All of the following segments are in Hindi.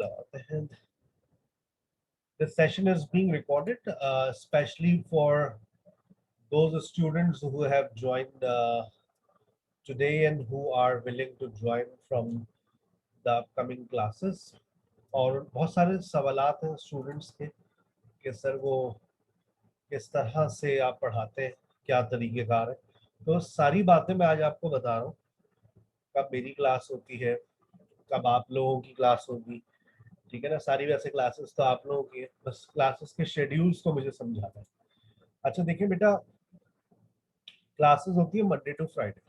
लगाते हैं. This session is being recorded, especially for those students who have joined today and who are willing to join from the upcoming classes. और बहुत सारे सवालात हैं स्टूडेंट्स के कि सर वो किस तरह से आप पढ़ाते हैं, क्या तरीक़ेकार है. तो सारी बातें मैं आज आपको बता रहा हूँ. कब मेरी क्लास होती है, कब आप लोगों की क्लास होगी, ठीक है ना. सारी वैसे क्लासेस तो आप लोगों की है, बस क्लासेस के शेड्यूल्स को मुझे समझाना है. अच्छा देखिए बेटा, क्लासेस होती है मंडे टू फ्राइडे,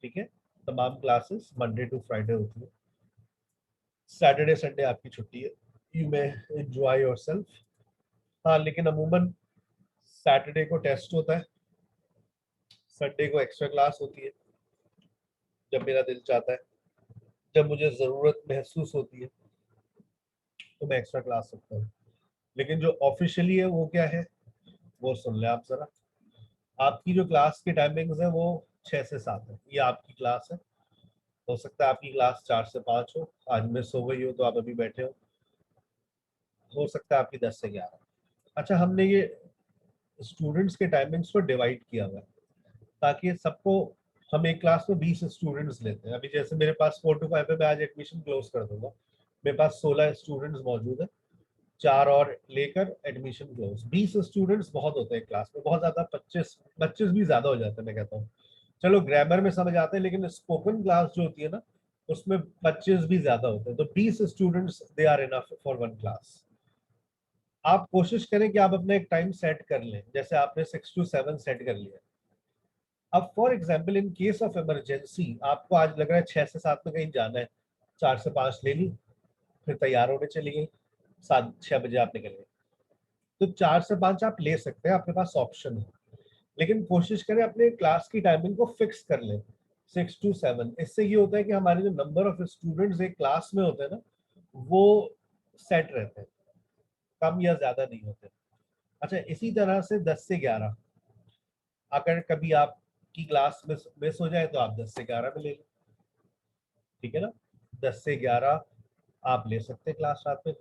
ठीक है. तमाम क्लासेस मंडे टू फ्राइडे होती है. सैटरडे संडे आपकी छुट्टी है, यू मे एंजॉय योरसेल्फ. हाँ, लेकिन अमूमन सैटरडे को टेस्ट होता है, संडे को एक्स्ट्रा क्लास होती है. जब मेरा दिल चाहता है, जब मुझे ज़रूरत महसूस होती है, तो मैं एक्स्ट्रा क्लास सकता हूँ. लेकिन जो ऑफिशियली है वो क्या है, वो सुन ले आप जरा. आपकी जो क्लास की टाइमिंग्स है वो 6 से 7 है. ये आपकी क्लास है. हो सकता है आपकी क्लास 4 से 5 हो, आज मिस हो गई हो तो आप अभी बैठे हो सकता है आपकी 10 से 11. अच्छा, हमने ये स्टूडेंट्स के टाइमिंग्स को डिवाइड किया हुआ है ताकि सबको, हम एक क्लास में 20 स्टूडेंट्स लेते हैं. अभी जैसे मेरे पास 4 to 5 है, मैं आज एडमिशन क्लोज कर दूंगा. मेरे पास 16 स्टूडेंट्स मौजूद है, 4 और लेकर एडमिशन क्लोज. 20 स्टूडेंट्स बहुत होते हैं क्लास में, बहुत ज्यादा 25 भी ज्यादा हो जाते हैं. मैं कहता हूँ चलो ग्रामर में समझ आते हैं, लेकिन स्पोकन क्लास जो होती है ना, उसमें 25 भी ज्यादा होते हैं. तो 20 students they are enough for one class. आप कोशिश करें कि आप अपना एक टाइम सेट कर लें, जैसे आपने 6 to 7 सेट कर लिया. अब for example in case of emergency आपको आज लग रहा है 6 से 7 में कहीं जाना है, 4 से 5 ले ली, फिर तैयार होने चली गई, 6 बजे आप निकल गए, तो 4 से 5 आप ले सकते हैं, आपके पास ऑप्शन है. लेकिन कोशिश करें अपने क्लास की टाइमिंग को फिक्स कर लें 6 to 7. इससे ये होता है कि हमारे जो नंबर ऑफ स्टूडेंट्स एक क्लास में होते हैं ना, वो सेट रहते हैं, कम या ज्यादा नहीं होते. अच्छा, इसी तरह से 10 से 11, अगर कभी आपकी क्लास मिस हो जाए तो आप 10 से 11 में ले लें, ठीक है ना. 10 से 11 आप ले सकते हैं क्लास रात में.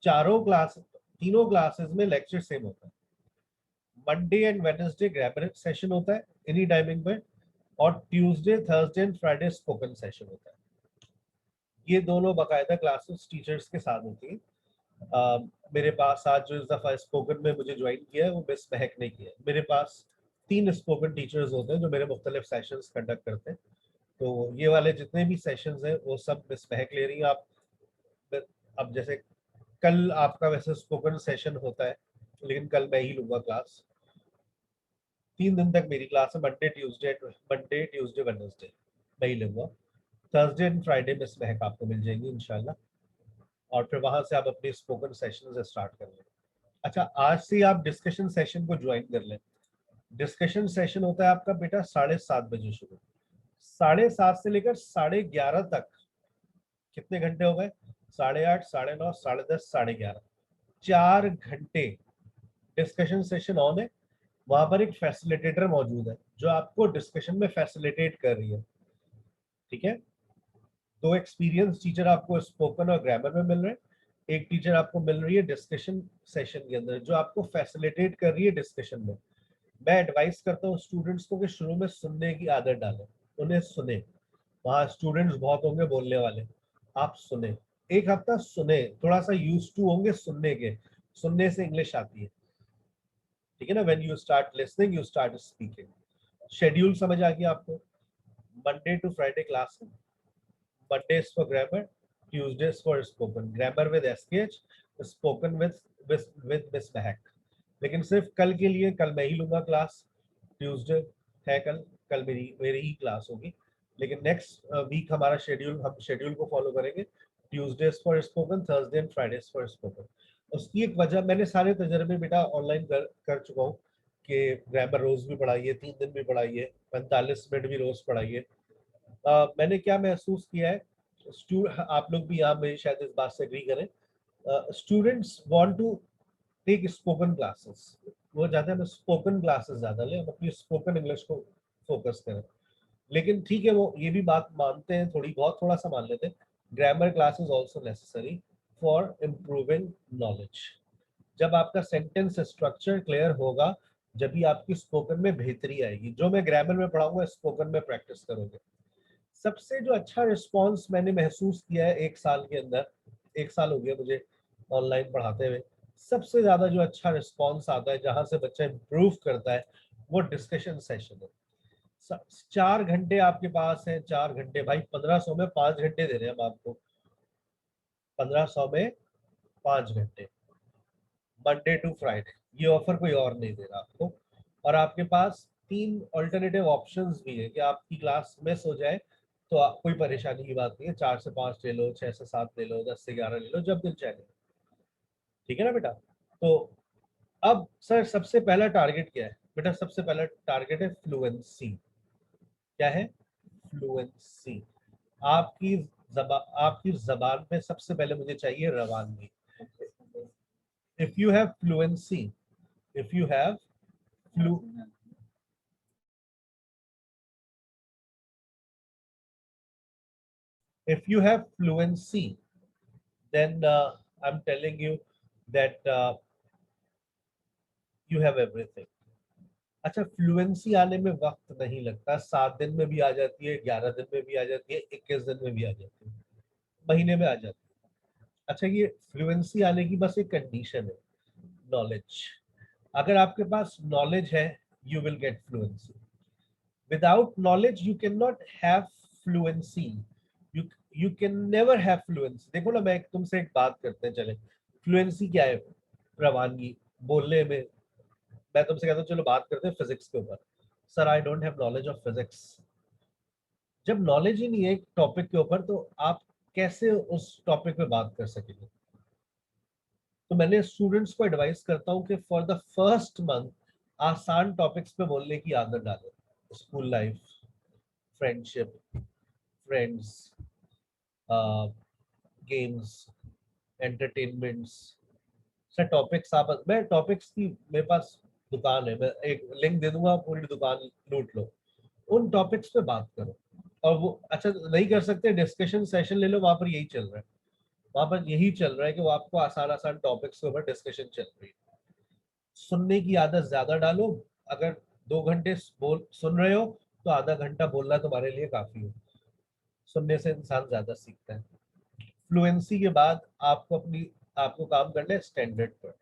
तीनों क्लासेस में लेक्चर सेम होता है. Monday and Wednesday grammar session होता है इन्हीं टाइमिंग पे, और Tuesday Thursday and Friday spoken session होता है. ये दोनों बाकायदा क्लासेस टीचर्स के साथ होती है. मेरे पास आज जो इस दफ़ा स्पोकन में मुझे ज्वाइन किया है वो मिस महक ने किया है. मेरे पास 3 स्पोकन टीचर्स होते हैं जो मेरे मुख्तलिफ सेशंस कंडक्ट करते हैं. तो ये वाले जितने भी सेशंस हैं वो सब मिस महक ले रही हैं. आप अब जैसे कल आपका वैसे स्पोकन सेशन होता है, लेकिन कल मैं ही लूंगा क्लास. 3 दिन तक मेरी क्लास है, मंडे ट्यूसडे वेडनेसडे मैं ही लूंगा. थर्सडे एंड फ्राइडे मिस महक आपको मिल जाएंगी इंशाल्लाह, और फिर वहां से आप अपनी स्पोकन सेशन स्टार्ट कर लें. अच्छा, आज से ही आप डिस्कशन सेशन को ज्वाइन कर लें. डिस्कशन सेशन होता है आपका बेटा 7:30 बजे शुरू. 7:30 से लेकर 11:30 तक कितने घंटे हो गए? 8:30, 9:30, 10:30, 11:30, 4 घंटे डिस्कशन सेशन ऑन है. वहां पर एक फैसिलिटेटर मौजूद है जो आपको डिस्कशन में फैसिलिटेट कर रही है, ठीक है. 2 एक्सपीरियंस टीचर आपको स्पोकन और ग्रामर में मिल रहे हैं, एक टीचर आपको मिल रही है डिस्कशन सेशन के अंदर जो आपको फैसिलिटेट कर रही है डिस्कशन में. मैं एडवाइस करता हूँ स्टूडेंट्स को कि शुरू में सुनने की आदत डालें, उन्हें सुने. वहाँ स्टूडेंट्स बहुत होंगे बोलने वाले, आप सुने, एक हफ्ता सुने, थोड़ा सा यूज टू होंगे सुनने के. सुनने से इंग्लिश आती है, ठीक है ना. When you start listening you start speaking. Schedule समझ आ गया आपको. मंडे टू फ्राइडे क्लास है. Mondays for grammar, Tuesdays for spoken. Grammar with SKH, spoken with Miss Mahak. लेकिन सिर्फ कल के लिए, कल मैं ही लूंगा क्लास. ट्यूसडे है कल, कल मेरी ही क्लास होगी. लेकिन नेक्स्ट वीक हमारा शेड्यूल, हम शेड्यूल को फॉलो करेंगे. Tuesdays for spoken, Thursday and Fridays for spoken. उसकी एक वजह, मैंने सारे तजर्बे बेटा ऑनलाइन कर चुका हूँ कि ग्रामर रोज भी पढ़ाइए, 3 दिन भी पढ़ाइए, 45 मिनट भी रोज पढ़ाइए. मैंने क्या महसूस किया है, आप लोग भी यहाँ मेरी शायद इस बात से एग्री करें, students want to take spoken classes. वो चाहते हैं स्पोकन क्लासेस ज्यादा लें, हम अपनी स्पोकन इंग्लिश को फोकस करें. लेकिन ठीक है, वो ये भी बात मानते हैं, थोड़ी बहुत थोड़ा सा मान लेते हैं, grammar class is also necessary for improving knowledge. जब आपका सेंटेंस स्ट्रक्चर क्लियर होगा, जब भी आपकी स्पोकन में बेहतरी आएगी। जो मैं ग्रामर में पढ़ाऊंगा स्पोकन में प्रैक्टिस करोगे। सबसे जो अच्छा रिस्पॉन्स मैंने महसूस किया है 1 साल के अंदर, 1 साल हो गया मुझे ऑनलाइन पढ़ाते हुए, सबसे ज्यादा जो अच्छा रिस्पॉन्स आता है जहां से बच्चा इम्प्रूव करता है वो डिस्कशन सेशन है। 4 घंटे आपके पास है, 4 घंटे भाई, 1500 में 5 घंटे दे रहे हैं हम आपको, 1500 में 5 घंटे, मंडे टू फ्राइडे। ये ऑफर कोई और नहीं दे रहा आपको। और आपके पास 3 ऑल्टरनेटिव ऑप्शंस भी है कि आपकी क्लास मिस हो जाए तो कोई परेशानी की बात नहीं है, 4 से 5 ले लो, 6 से 7 ले लो, 10 से 11 ले लो, जब दिल चाहे। ठीक है ना बेटा? तो अब सर सबसे पहला टारगेट क्या है बेटा? सबसे पहला टारगेट है फ्लुएंसी। क्या है? फ्लुएंसी। आपकी आपकी जबान पे सबसे पहले मुझे चाहिए रवानगी। If you have fluency, if you have flu if you have fluency, then I'm telling you that you have everything. अच्छा, फ्लुएंसी आने में वक्त नहीं लगता, 7 दिन में भी आ जाती है, 11 दिन में भी आ जाती है, 21 दिन में भी आ जाती है, महीने में आ जाती है। अच्छा, ये फ्लुएंसी आने की बस एक कंडीशन है, नॉलेज। अगर आपके पास नॉलेज है, you will get fluency. Without knowledge you can not have fluency. You you can never have fluency. देखो ना, मैं तुमसे एक बात करते हैं, चले, फ्लुएंसी क्या है? रवानगी, बोलने में। मैं तुमसे कहता हूँ चलो बात करते हैं फिजिक्स के ऊपर। Sir I don't have knowledge of physics. जब नॉलेज ही नहीं है एक टॉपिक के ऊपर, तो आप कैसे उस टॉपिक पे बात कर सकेंगे? तो मैंने स्टूडेंट्स को एडवाइस करता हूँ कि फॉर द फर्स्ट मंथ आसान टॉपिक्स पे बोलने की आदत डालें। School life, friendship, friends, games, entertainments. Sir topics, आप, मैं टॉपिक्स की, मेरे पास दुकान है, मैं एक लिंक दे दूंगा, पूरी दुकान लूट लो। उन टॉपिक्स पे बात करो। और वो अच्छा नहीं कर सकते, डिस्कशन सेशन ले लो, वहां पर यही चल रहा है। वहां पर यही चल रहा है कि वो आपको आसान आसान टॉपिक्स के ऊपर डिस्कशन चल रही है। सुनने की आदत ज्यादा डालो। अगर 2 घंटे बोल सुन रहे हो, तो आधा घंटा बोलना तुम्हारे लिए काफी है। सुनने से इंसान ज्यादा सीखता है। फ्लुएंसी के बाद आपको काम करना है स्टैंडर्ड पर।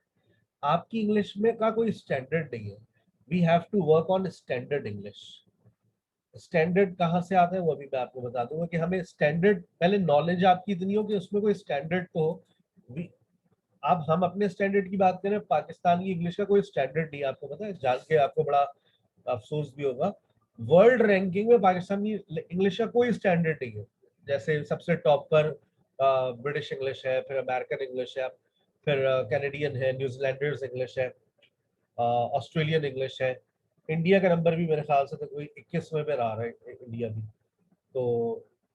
आपकी इंग्लिश में का कोई स्टैंडर्ड नहीं है। We have to work on standard English. Standard कहाँ से आता है वो भी मैं आपको बता दूंगा कि हमें स्टैंडर्ड, पहले नॉलेज आपकी इतनी हो कि उसमें कोई स्टैंडर्ड तो हो। अब हम अपने स्टैंडर्ड की बात करें, पाकिस्तान की इंग्लिश का कोई स्टैंडर्ड नहीं है। आपको पता है, जान के आपको बड़ा अफसोस भी होगा, वर्ल्ड रैंकिंग में पाकिस्तान की इंग्लिश का कोई स्टैंडर्ड नहीं है। जैसे सबसे टॉप पर ब्रिटिश इंग्लिश है, फिर अमेरिकन इंग्लिश है, फिर कैनेडियन है, न्यूजीलैंडर्स इंग्लिश है, ऑस्ट्रेलियन इंग्लिश है। इंडिया का नंबर भी मेरे ख्याल से तो कोई 21वें पे आ रहा है इंडिया भी। तो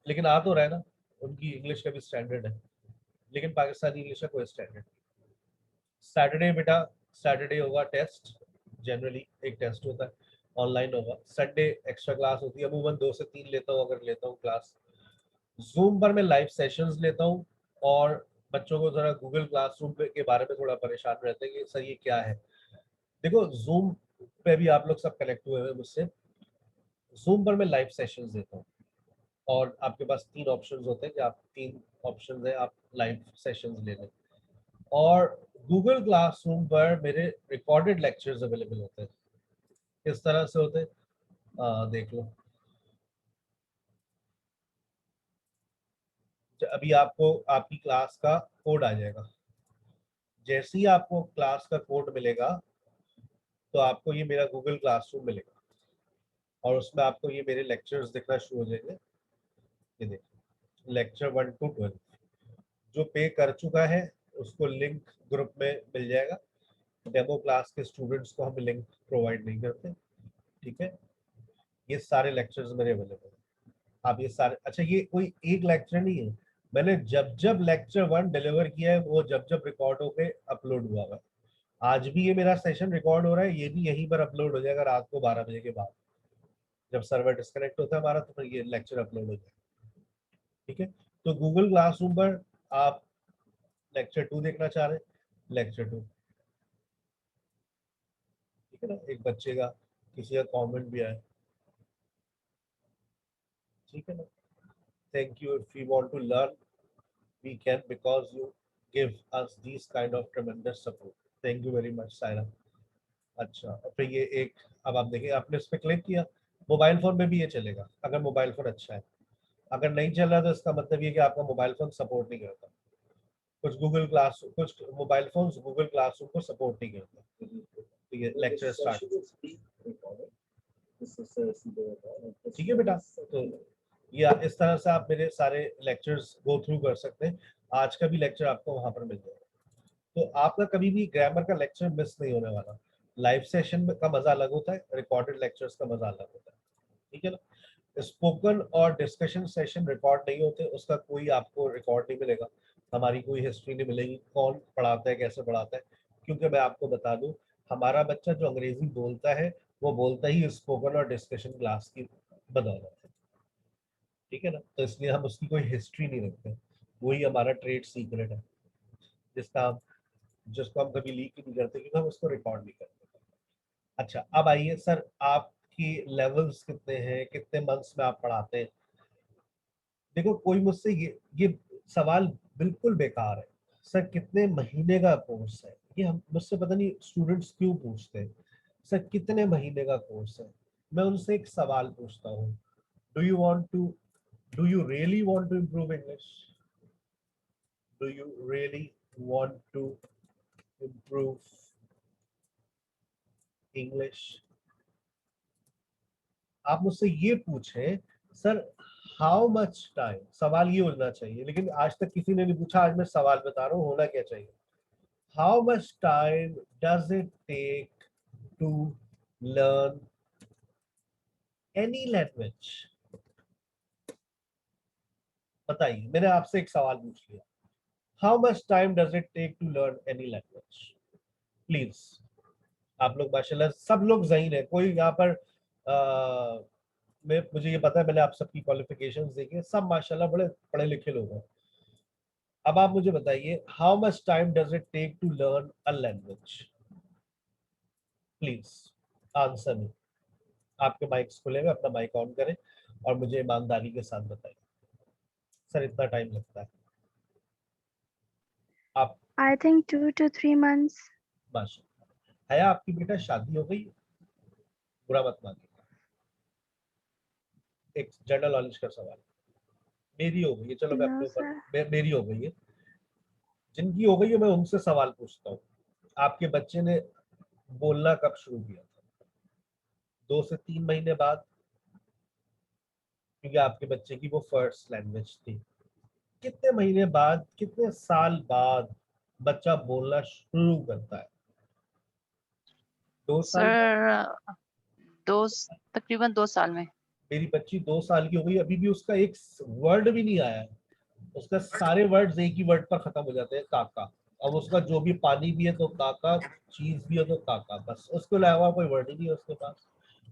लेकिन आ तो रहा है ना, उनकी इंग्लिश का भी स्टैंडर्ड है। लेकिन पाकिस्तानी इंग्लिश का कोई स्टैंडर्ड। सैटरडे बेटा, सैटरडे होगा टेस्ट। जनरली एक टेस्ट होता है, ऑनलाइन होगा। संडे एक्स्ट्रा क्लास होती है, अमूमन 2 से 3 लेता हूँ अगर लेता हूँ क्लास। जूम पर मैं लाइव सेशंस लेता हूँ। और बच्चों को जरा गूगल क्लासरूम के बारे में थोड़ा परेशान रहते हैं कि सर ये क्या है। देखो, जूम पे भी आप लोग सब कनेक्ट हुए हैं मुझसे। जूम पर मैं लाइव सेशंस देता हूँ। और आपके पास 3 ऑप्शंस होते हैं कि आप 3 ऑप्शंस है, आप लाइव सेशंस ले लें। और गूगल क्लासरूम पर मेरे रिकॉर्डेड लेक्चर्स अवेलेबल होते हैं। किस तरह से होते हैं? देख लो। अभी आपको आपकी क्लास का कोड आ जाएगा। जैसे ही आपको क्लास का कोड मिलेगा, तो आपको ये मेरा गूगल क्लासरूम मिलेगा। और उसमें आपको ये मेरे लेक्चर्स दिखना शुरू हो जाएंगे। ये देखिए, लेक्चर 1 to 12। जो पे कर चुका है उसको लिंक ग्रुप में मिल जाएगा। डेमो क्लास के स्टूडेंट्स को हम लिंक प्रोवाइड नहीं करते। ठीक है? ये सारे लेक्चर्स मेरे अवेलेबल हैं। आप ये सारे, अच्छा ये कोई एक लेक्चर नहीं है। मैंने जब जब लेक्चर 1 डिलीवर किया है, वो जब जब रिकॉर्ड होके अपलोड हुआ है। आज भी ये मेरा सेशन रिकॉर्ड हो रहा है, ये भी यहीं पर अपलोड हो जाएगा रात को 12 बजे के बाद। जब सर्वर डिस्कनेक्ट होता है हमारा, तो फिर ये लेक्चर अपलोड हो जाएगा। ठीक है? तो गूगल क्लासरूम पर आप लेक्चर 2 देखना चाह रहे हैं, लेक्चर 2, ठीक है ना। एक बच्चे का किसी का कमेंट भी आया, ठीक है ना। Thank you, if you want to learn we can because you give us these kind of tremendous support. Thank you very much, Saira. अच्छा, और फिर ये एक, अब आप देखिए आपने इस पे क्लिक किया, मोबाइल फोन में भी ये चलेगा अगर मोबाइल फोन अच्छा है। अगर नहीं चल रहा तो इसका मतलब ये कि आपका मोबाइल फोन सपोर्ट नहीं करता। कुछ मोबाइल फोन गूगल क्लासरूम को सपोर्ट नहीं करता। तो ये लेक्चर स्टार्ट, ठीक है बेटा। तो ये इस तरह से आप मेरे सारे लेक्चर्स गो थ्रू कर सकते हैं। आज का भी लेक्चर आपको वहां पर मिल जाएगा। तो आपका कभी भी ग्रामर का लेक्चर मिस नहीं होने वाला। लाइव सेशन में का मजा अलग होता है, रिकॉर्डेड लेक्चर्स का मजा अलग होता है, ठीक है ना। स्पोकन और डिस्कशन सेशन रिकॉर्ड नहीं होते, उसका कोई आपको रिकॉर्ड नहीं मिलेगा, हमारी कोई हिस्ट्री नहीं मिलेगी कौन पढ़ाता है कैसे पढ़ाता है। क्योंकि मैं आपको बता दूं, हमारा बच्चा जो अंग्रेजी बोलता है वो बोलता ही स्पोकन और डिस्कशन क्लास की बदौलत है, ठीक है ना। तो इसलिए हम उसकी कोई हिस्ट्री नहीं रखते, वही हमारा ट्रेड सीक्रेट है, जिसका हम जिसको हम कभी लीक ही नहीं करते क्योंकि हम उसको रिकॉर्ड नहीं करते। अच्छा, अब आइए सर, आपकी लेवल्स कितने हैं, कितने मंथ्स में आप पढ़ाते हैं। देखो कोई मुझसे ये सवाल बिल्कुल बेकार है, सर कितने महीने का कोर्स है, ये हम मुझसे पता नहीं स्टूडेंट्स क्यों पूछते हैं, सर कितने महीने का कोर्स है। मैं उनसे एक सवाल पूछता हूँ, do you want to do you really want to improve English, do you really want to improve English. आप मुझसे ये पूछे सर हाउ मच टाइम, सवाल ये होना चाहिए, लेकिन आज तक किसी ने नहीं पूछा, आज मैं सवाल बता रहा हूँ होना क्या चाहिए। How much time does it take to learn any language. बताइए, मैंने आपसे एक सवाल पूछ लिया, how much time does it take to learn any language. Please, आप लोग माशाल्लाह सब लोग ज़हीन है, कोई यहाँ पर मुझे ये पता है, मैंने आप सबकी क्वालिफिकेशंस देखी है, सब माशाल्लाह बड़े पढ़े लिखे लोग हैं। अब आप मुझे बताइए, how much time does it take to learn a language. Please answer me. आपके माइक्स खुलेगा, अपना माइक ऑन करें और मुझे ईमानदारी के साथ बताइए, सर इतना टाइम लगता है। आप I think 2 to 3 months. माशाल्लाह, है आपकी बेटा शादी हो गई, बुरा मत मानिए, एक जनरल नॉलेज का सवाल। मेरी हो गई है, चलो मैं अपने No, ऊपर, sir. मेरी हो गई है, जिनकी हो गई है मैं उनसे सवाल पूछता हूँ। आपके बच्चे ने बोलना कब शुरू किया था, 2 से 3 महीने बाद, क्योंकि आपके बच्चे की वो फर्स्ट लैंग्वेज थी। कितने महीने बाद, कितने साल बाद बच्चा बोलना शुरू करता है, 2 साल बाद। सर दो तकरीबन 2 साल में। मेरी बच्ची 2 साल की हो गई, अभी भी उसका एक वर्ड भी नहीं आया है, उसका सारे वर्ड्स एक ही वर्ड पर खत्म हो जाते हैं, काका। अब उसका जो भी पानी भी है तो काका, चीज भी है तो काका, बस उसके अलावा कोई वर्ड ही नहीं है उसके पास,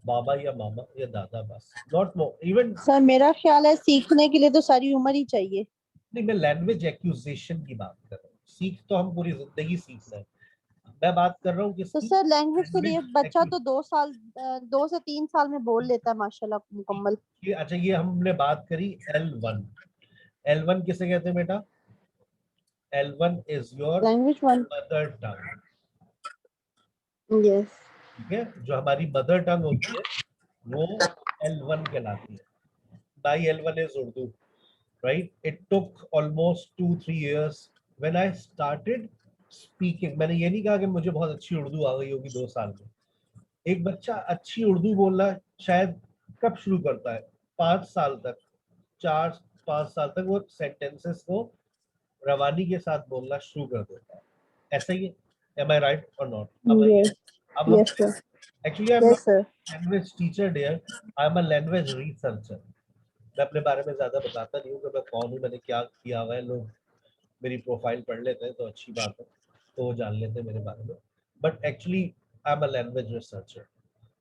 बाबा या मामा या दादा, बस नॉट नो इवन। सर मेरा ख्याल है सीखने के लिए तो सारी उम्र ही चाहिए। नहीं, मैं लैंग्वेज एक्विजिशन की बात कर रहा हूँ, सीख तो हम पूरी जिंदगी सीखना है, मैं बात कर रहा हूँ तो किसकी, सर लैंग्वेज के लिए बच्चा लैंग्वेज। तो 2 साल 2 से 3 साल में बोल लेता है माशाल्लाह मुकम्मल। ये अच्छा, ये हमने बात करी L1। L1 किसे कहते हैं बेटा, L1 is your language one. Mother tongue, yes. ठीक है। जो हमारी मदर टंग होती है वो L1 कहलाती है। By L1 is Urdu, right. It took almost 2-3 years when I started speaking. मैंने ये नहीं कहा कि मुझे बहुत अच्छी उर्दू आ गई होगी 2 साल में। एक बच्चा अच्छी उर्दू बोलना शायद कब शुरू करता है, 5 साल तक, 4-5 साल तक वो सेंटेंसेस को रवानी के साथ बोलना शुरू कर देता है, ऐसा ही है। एम आई राइट और नॉट। अब आइए, यस। अब हम, yes sir. Actually I am yes not sir. Language teacher dear, I am a language researcher. मैं अपने बारे में ज्यादा बताता नहीं हूँ कि मैं कौन हूँ, मैंने क्या किया हुआ है। लोग मेरी प्रोफाइल पढ़ लेते हैं तो अच्छी बात है, तो वो जान लेते हैं मेरे बारे में, but actually I am a language researcher.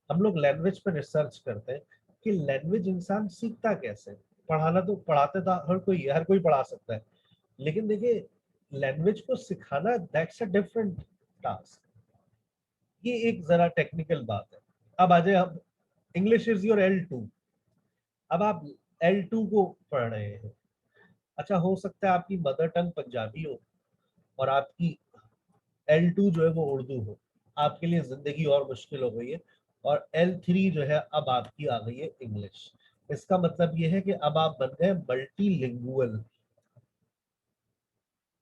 हम लोग लैंग्वेज पर रिसर्च करते हैं कि लैंग्वेज इंसान सीखता कैसे, पढ़ाना तो पढ़ाते था हर कोई पढ़ा सकता है, लेकिन देखिए लैंग्वेज को सिखाना दैट्स अ डिफरेंट टास्क। ये एक जरा टेक्निकल बात है। अब आ जाए हम, इंग्लिश इज योर L2। अब आप L2 को पढ़ रहे हैं। अच्छा, हो सकता है आपकी मदर टंग पंजाबी हो और आपकी L2 जो है वो उर्दू हो, आपके लिए जिंदगी और मुश्किल हो गई है। और L3 जो है अब आपकी आ गई है इंग्लिश। इसका मतलब ये है कि अब आप बन गए मल्टीलिंगुअल।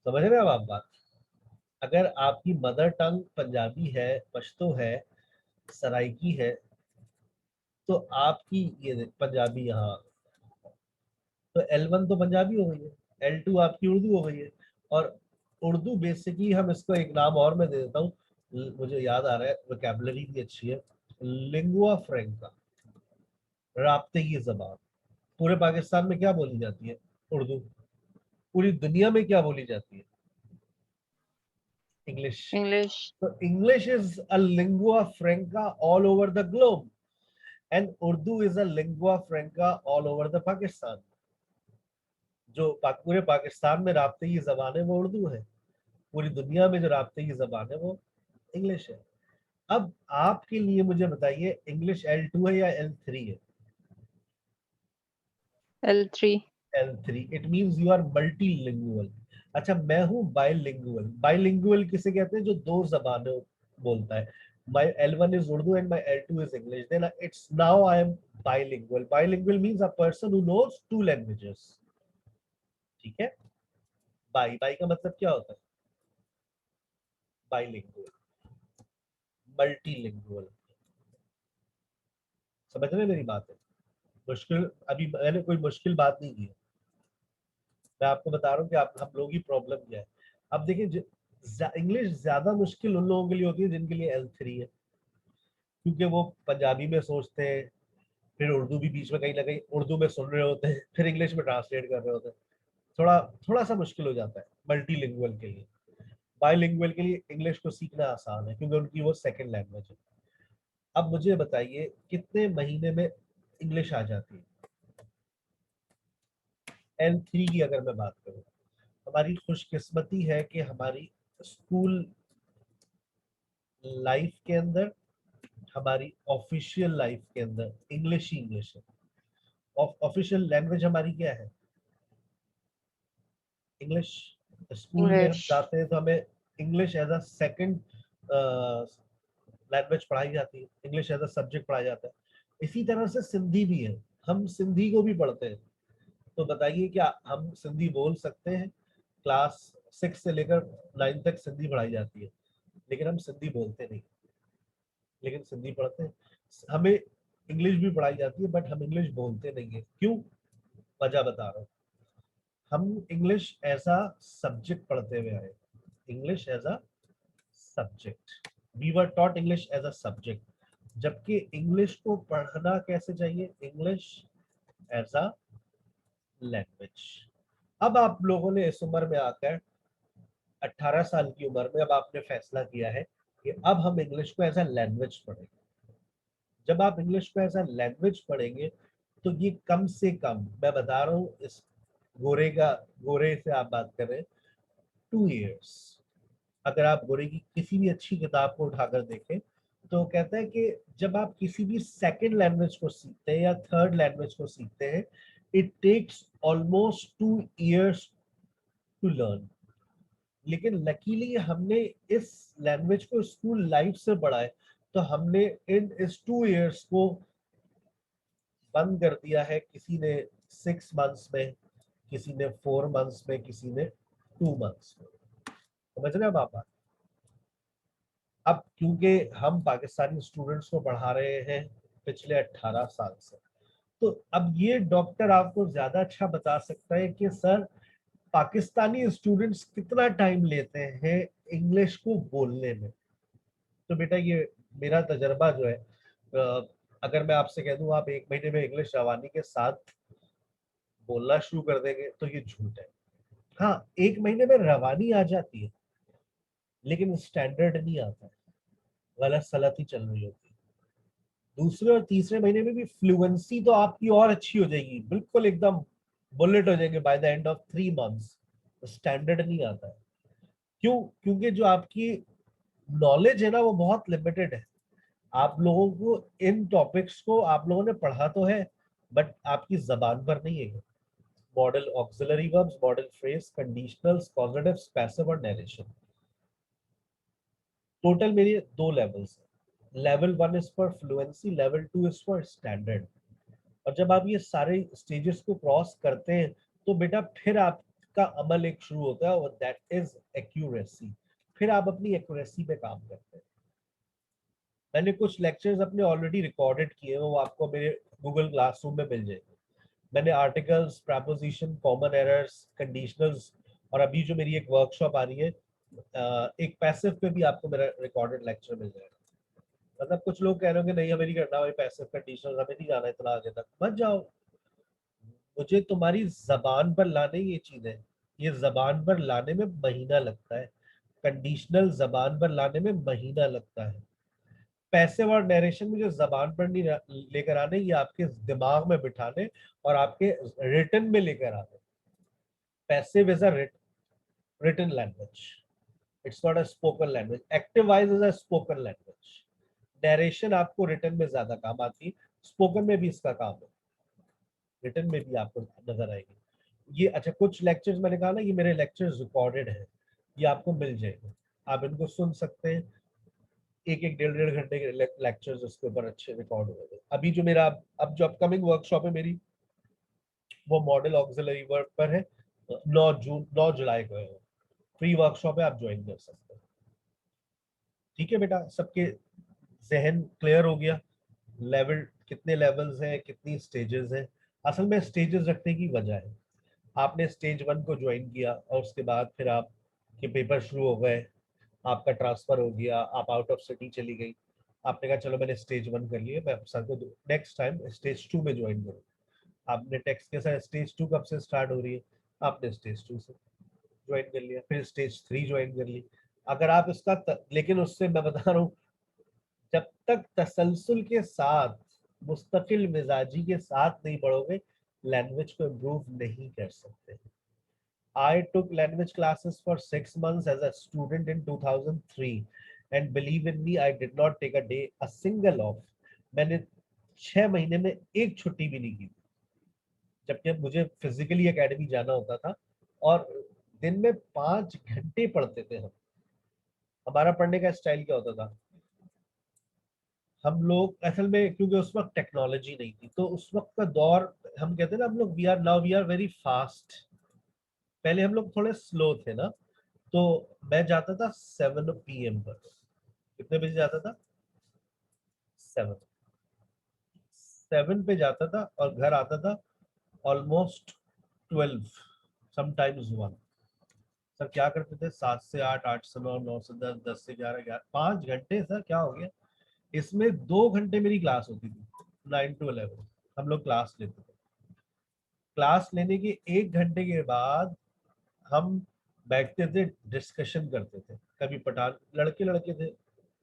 समझ रहे हैं अब आप बात? अगर आपकी मदर टंग पंजाबी है, पश्तो है, सराइकी है, तो आपकी ये पंजाबी यहाँ, तो L1 तो पंजाबी हो गई है, L2 आपकी उर्दू हो गई है। और उर्दू बेसिकली हम इसको एक नाम और मैं दे देता हूँ, मुझे याद आ रहा है, वोकैबुलरी भी अच्छी है, लिंगुआ फ्रैंका, राब्ते की जबान। पूरे पाकिस्तान में क्या बोली जाती है? उर्दू। पूरी दुनिया में क्या बोली जाती है? इंग्लिश। इंग्लिश। तो English is a lingua फ्रैंका all over the globe, and Urdu is a lingua फ्रैंका all over the Pakistan. जो पूरे पाकिस्तान में राब्ते की जबान है वो उर्दू है, पूरी दुनिया में जो राब्ते की जबान है वो इंग्लिश है। अब आपके लिए मुझे बताइए, इंग्लिश L2 है या L3 है? L3। L3, it means you are multilingual. अच्छा, मैं हूँ बाइलिंगुअल। बाइलिंगुअल किसे कहते हैं? जो दो जबानें बोलता है। My L1 is Urdu and my L2 is English. Then it's now I am bilingual. Bilingual means a person who knows two languages. ठीक है? बाई का मतलब क्या होता है? Bilingual, multilingual. समझ रहे हैं मेरी बात है? मुश्किल, अभी मैंने कोई मुश्किल बात नहीं की है, मैं आपको बता रहा हूँ कि आप हम लोगों की प्रॉब्लम क्या है। अब देखिए, इंग्लिश ज्यादा मुश्किल उन लोगों के लिए होती है जिनके लिए L3 है, क्योंकि वो पंजाबी में सोचते हैं, फिर उर्दू भी बीच में कहीं ना कहीं उर्दू में सुन रहे होते हैं, फिर इंग्लिश में ट्रांसलेट कर रहे होते हैं। थोड़ा थोड़ा सा मुश्किल हो जाता है मल्टीलिंगुअल के लिए। बाइलिंगुअल के लिए इंग्लिश को सीखना आसान है क्योंकि उनकी वो सेकंड लैंग्वेज है। अब मुझे बताइए, कितने महीने में इंग्लिश आ जाती है? L3 की अगर मैं बात करूं, हमारी खुशकिस्मती है कि हमारी स्कूल लाइफ के अंदर, हमारी ऑफिशियल लाइफ के अंदर इंग्लिश ही इंग्लिश है। ऑफिशियल लैंग्वेज हमारी क्या है? इंग्लिश। स्कूल में हम इंग्लिश। जाते हैं तो हमें English as a second language पढ़ाई जाती है, इंग्लिश एज अ सब्जेक्ट पढ़ाया जाता है। इसी तरह से सिंधी भी है, हम सिंधी को भी पढ़ते हैं। तो बताइए, क्या हम सिंधी बोल सकते हैं? क्लास 6 से लेकर 9 तक सिंधी पढ़ाई जाती है, लेकिन हम सिंधी बोलते नहीं, लेकिन सिंधी पढ़ते हैं। हमें इंग्लिश भी पढ़ाई जाती है बट हम इंग्लिश बोलते नहीं है। क्यों? वजह बता रहा हूँ। हम इंग्लिश एज अ सब्जेक्ट पढ़ते हुए आए, English as a subject, we were taught English as a subject. जबकि इंग्लिश को पढ़ना कैसे चाहिए? English as a language. अब आप लोगों ने इस उम्र में आकर, 18 साल की उम्र में, अब आपने फैसला किया है कि अब हम इंग्लिश को एज अ लैंग्वेज पढ़ेंगे। जब आप इंग्लिश को एज अ लैंग्वेज पढ़ेंगे तो ये कम से कम, मैं बता रहा हूँ, इस गोरे से आप बात कर रहे हैं, 2 years। अगर आप गोरे की किसी भी अच्छी किताब को उठाकर देखें तो कहता है कि जब आप किसी भी सेकंड लैंग्वेज को सीखते हैं या थर्ड लैंग्वेज को सीखते हैं, it takes almost 2 years to learn. लेकिन लकीली हमने इस लैंग्वेज को स्कूल लाइफ से पढ़ा है, तो हमने इस 2 years को बंद कर दिया है। किसी ने 6 months में, किसी ने 4 months में, किसी ने 2 months में। समझ रहे हैं आप? अब क्योंकि हम पाकिस्तानी स्टूडेंट्स को पढ़ा रहे हैं पिछले 18 साल से, तो अब ये डॉक्टर आपको ज्यादा अच्छा बता सकता है कि सर, पाकिस्तानी स्टूडेंट्स कितना टाइम लेते हैं इंग्लिश को बोलने में। तो बेटा, ये मेरा तजर्बा जो है, अगर मैं आपसे कह दूं आप 1 महीने में इंग्लिश रवानी के साथ बोलना शुरू कर देंगे, तो ये झूठ है। हाँ, 1 महीने में रवानी आ जाती है, लेकिन स्टैंडर्ड नहीं आता है, गलत सलत ही चल रही होती है। दूसरे और तीसरे महीने में भी फ्लुएंसी तो आपकी और अच्छी हो जाएगी, बिल्कुल एकदम बुलेट हो जाएंगे by the end of 3 months. Standard नहीं आता है। क्यों? क्योंकि जो आपकी नॉलेज है ना वो बहुत लिमिटेड है। आप लोगों को इन टॉपिक्स को आप लोगों ने पढ़ा तो है, बट आपकी जबान पर नहीं है। Model, auxiliary verbs, model phrase, conditionals, positives, passive और नरेशन। टोटल मेरी 2 लेवल्स है। Level 1 is for fluency, level 2 is for standard. और जब आप ये सारे स्टेजेस को क्रॉस करते हैं तो बेटा फिर आपका अमल एक शुरू होता है, और दैट इज एक्यूरेसी। फिर आप अपनी एक्यूरेसी पे काम करते हैं। मैंने कुछ लेक्चर्स अपने ऑलरेडी रिकॉर्डेड किए हैं, वो आपको मेरे गूगल क्लासरूम में मिल जाएंगे। मैंने articles, preposition, common errors, conditionals, और अभी जो मेरी एक वर्कशॉप आ रही है एक पैसिव पे भी आपको मेरा रिकॉर्डेड लेक्चर मिल जाएगा। मतलब कुछ लोग कह रहे होंगे नहीं हमें नहीं करना भाई पैसिव कंडीशनल्स, हमें नहीं जाना इतना आगे तक, मत जाओ। मुझे तुम्हारी जबान पर लाने ये चीजें, ये जबान पर लाने में महीना लगता है। कंडीशनल जबान पर लाने में महीना लगता है। पैसिव और नरेशन मुझे जबान पर नहीं लेकर आने, ये आपके दिमाग में बिठाने और आपके रिटन में लेकर आने। Passive is a written language, it's not a spoken language. Active voice is a spoken language. Narration आपको रिटन में ज्यादा काम आती है, स्पोकन में भी इसका काम है, रिटन में भी आपको नजर आएगी। ये अच्छा कुछ लेक्चर्स मैंने कहा ना, ये मेरे लेक्चर्स रिकॉर्डेड है, ये आपको मिल जाएंगे, आप इनको सुन सकते हैं। एक एक डेढ़ डेढ़ घंटे के लेक्चर्स उसके ऊपर अच्छे रिकॉर्ड हुए थे। अभी जो मेरा अब जो अपकमिंग वर्कशॉप है मेरी, वो मॉडल ऑक्सिलरी वर्ब पर है। 9 जुलाई को है, फ्री वर्कशॉप है, आप ज्वाइन कर सकते हैं। ठीक है बेटा, सबके जहन क्लियर हो गया? लेवल कितने लेवल्स हैं, कितनी स्टेजेस हैं? असल में स्टेजेस रखने की वजह है, आपने स्टेज 1 को ज्वाइन किया और उसके बाद फिर आप के पेपर शुरू हो गए, आपका ट्रांसफर हो गया, आप आउट ऑफ सिटी चली गई, आपने कहा चलो मैंने स्टेज 1 कर लिया, मैं सर को नेक्स्ट टाइम स्टेज 2 में ज्वाइन करूँ। आपने टेक्स्ट के साथ स्टेज 2 कब से स्टार्ट हो रही है, आपने स्टेज 2 से ज्वाइन कर लिया, फिर स्टेज 3 ज्वाइन कर ली। अगर आप इसका लेकिन उससे मैं बता रहा हूँ, जब तक तसलसल के साथ, मुस्तकिल मिजाजी के साथ नहीं बढ़ोगे, लैंग्वेज को इम्प्रूव नहीं कर सकते। I took language classes for 6 months as a student in 2003, and believe in me, I did not take a day, a single off. मैंने 6 महीने में एक छुट्टी भी नहीं की, जबकि अब मुझे फिजिकली एकेडमी जाना होता था, और दिन में 5 घंटे पढ़ते थे हम। हमारा पढ़ने का स्टाइल क्या होता था, हम लोग असल में क्योंकि उस वक्त टेक्नोलॉजी नहीं थी, तो उस वक्त का दौर, हम कहते हैं ना हम लोग वी आर वेरी फास्ट। पहले हम लोग थोड़े स्लो थे ना, तो मैं जाता था 7 PM पर। कितने बजे जाता था? 7 पे जाता था और घर आता था ऑलमोस्ट 12, समटाइम्स 1। सर क्या करते थे? 7 से 8, 8 से 9, 9 से 10, 10 से 11, 11, 5 घंटे सर क्या हो गया? इसमें 2 घंटे मेरी क्लास होती थी, 9 to 11 हम लोग क्लास लेते थे। क्लास लेने के 1 घंटे के बाद हम बैठते थे, डिस्कशन करते थे। कभी पठान लड़के लड़के थे,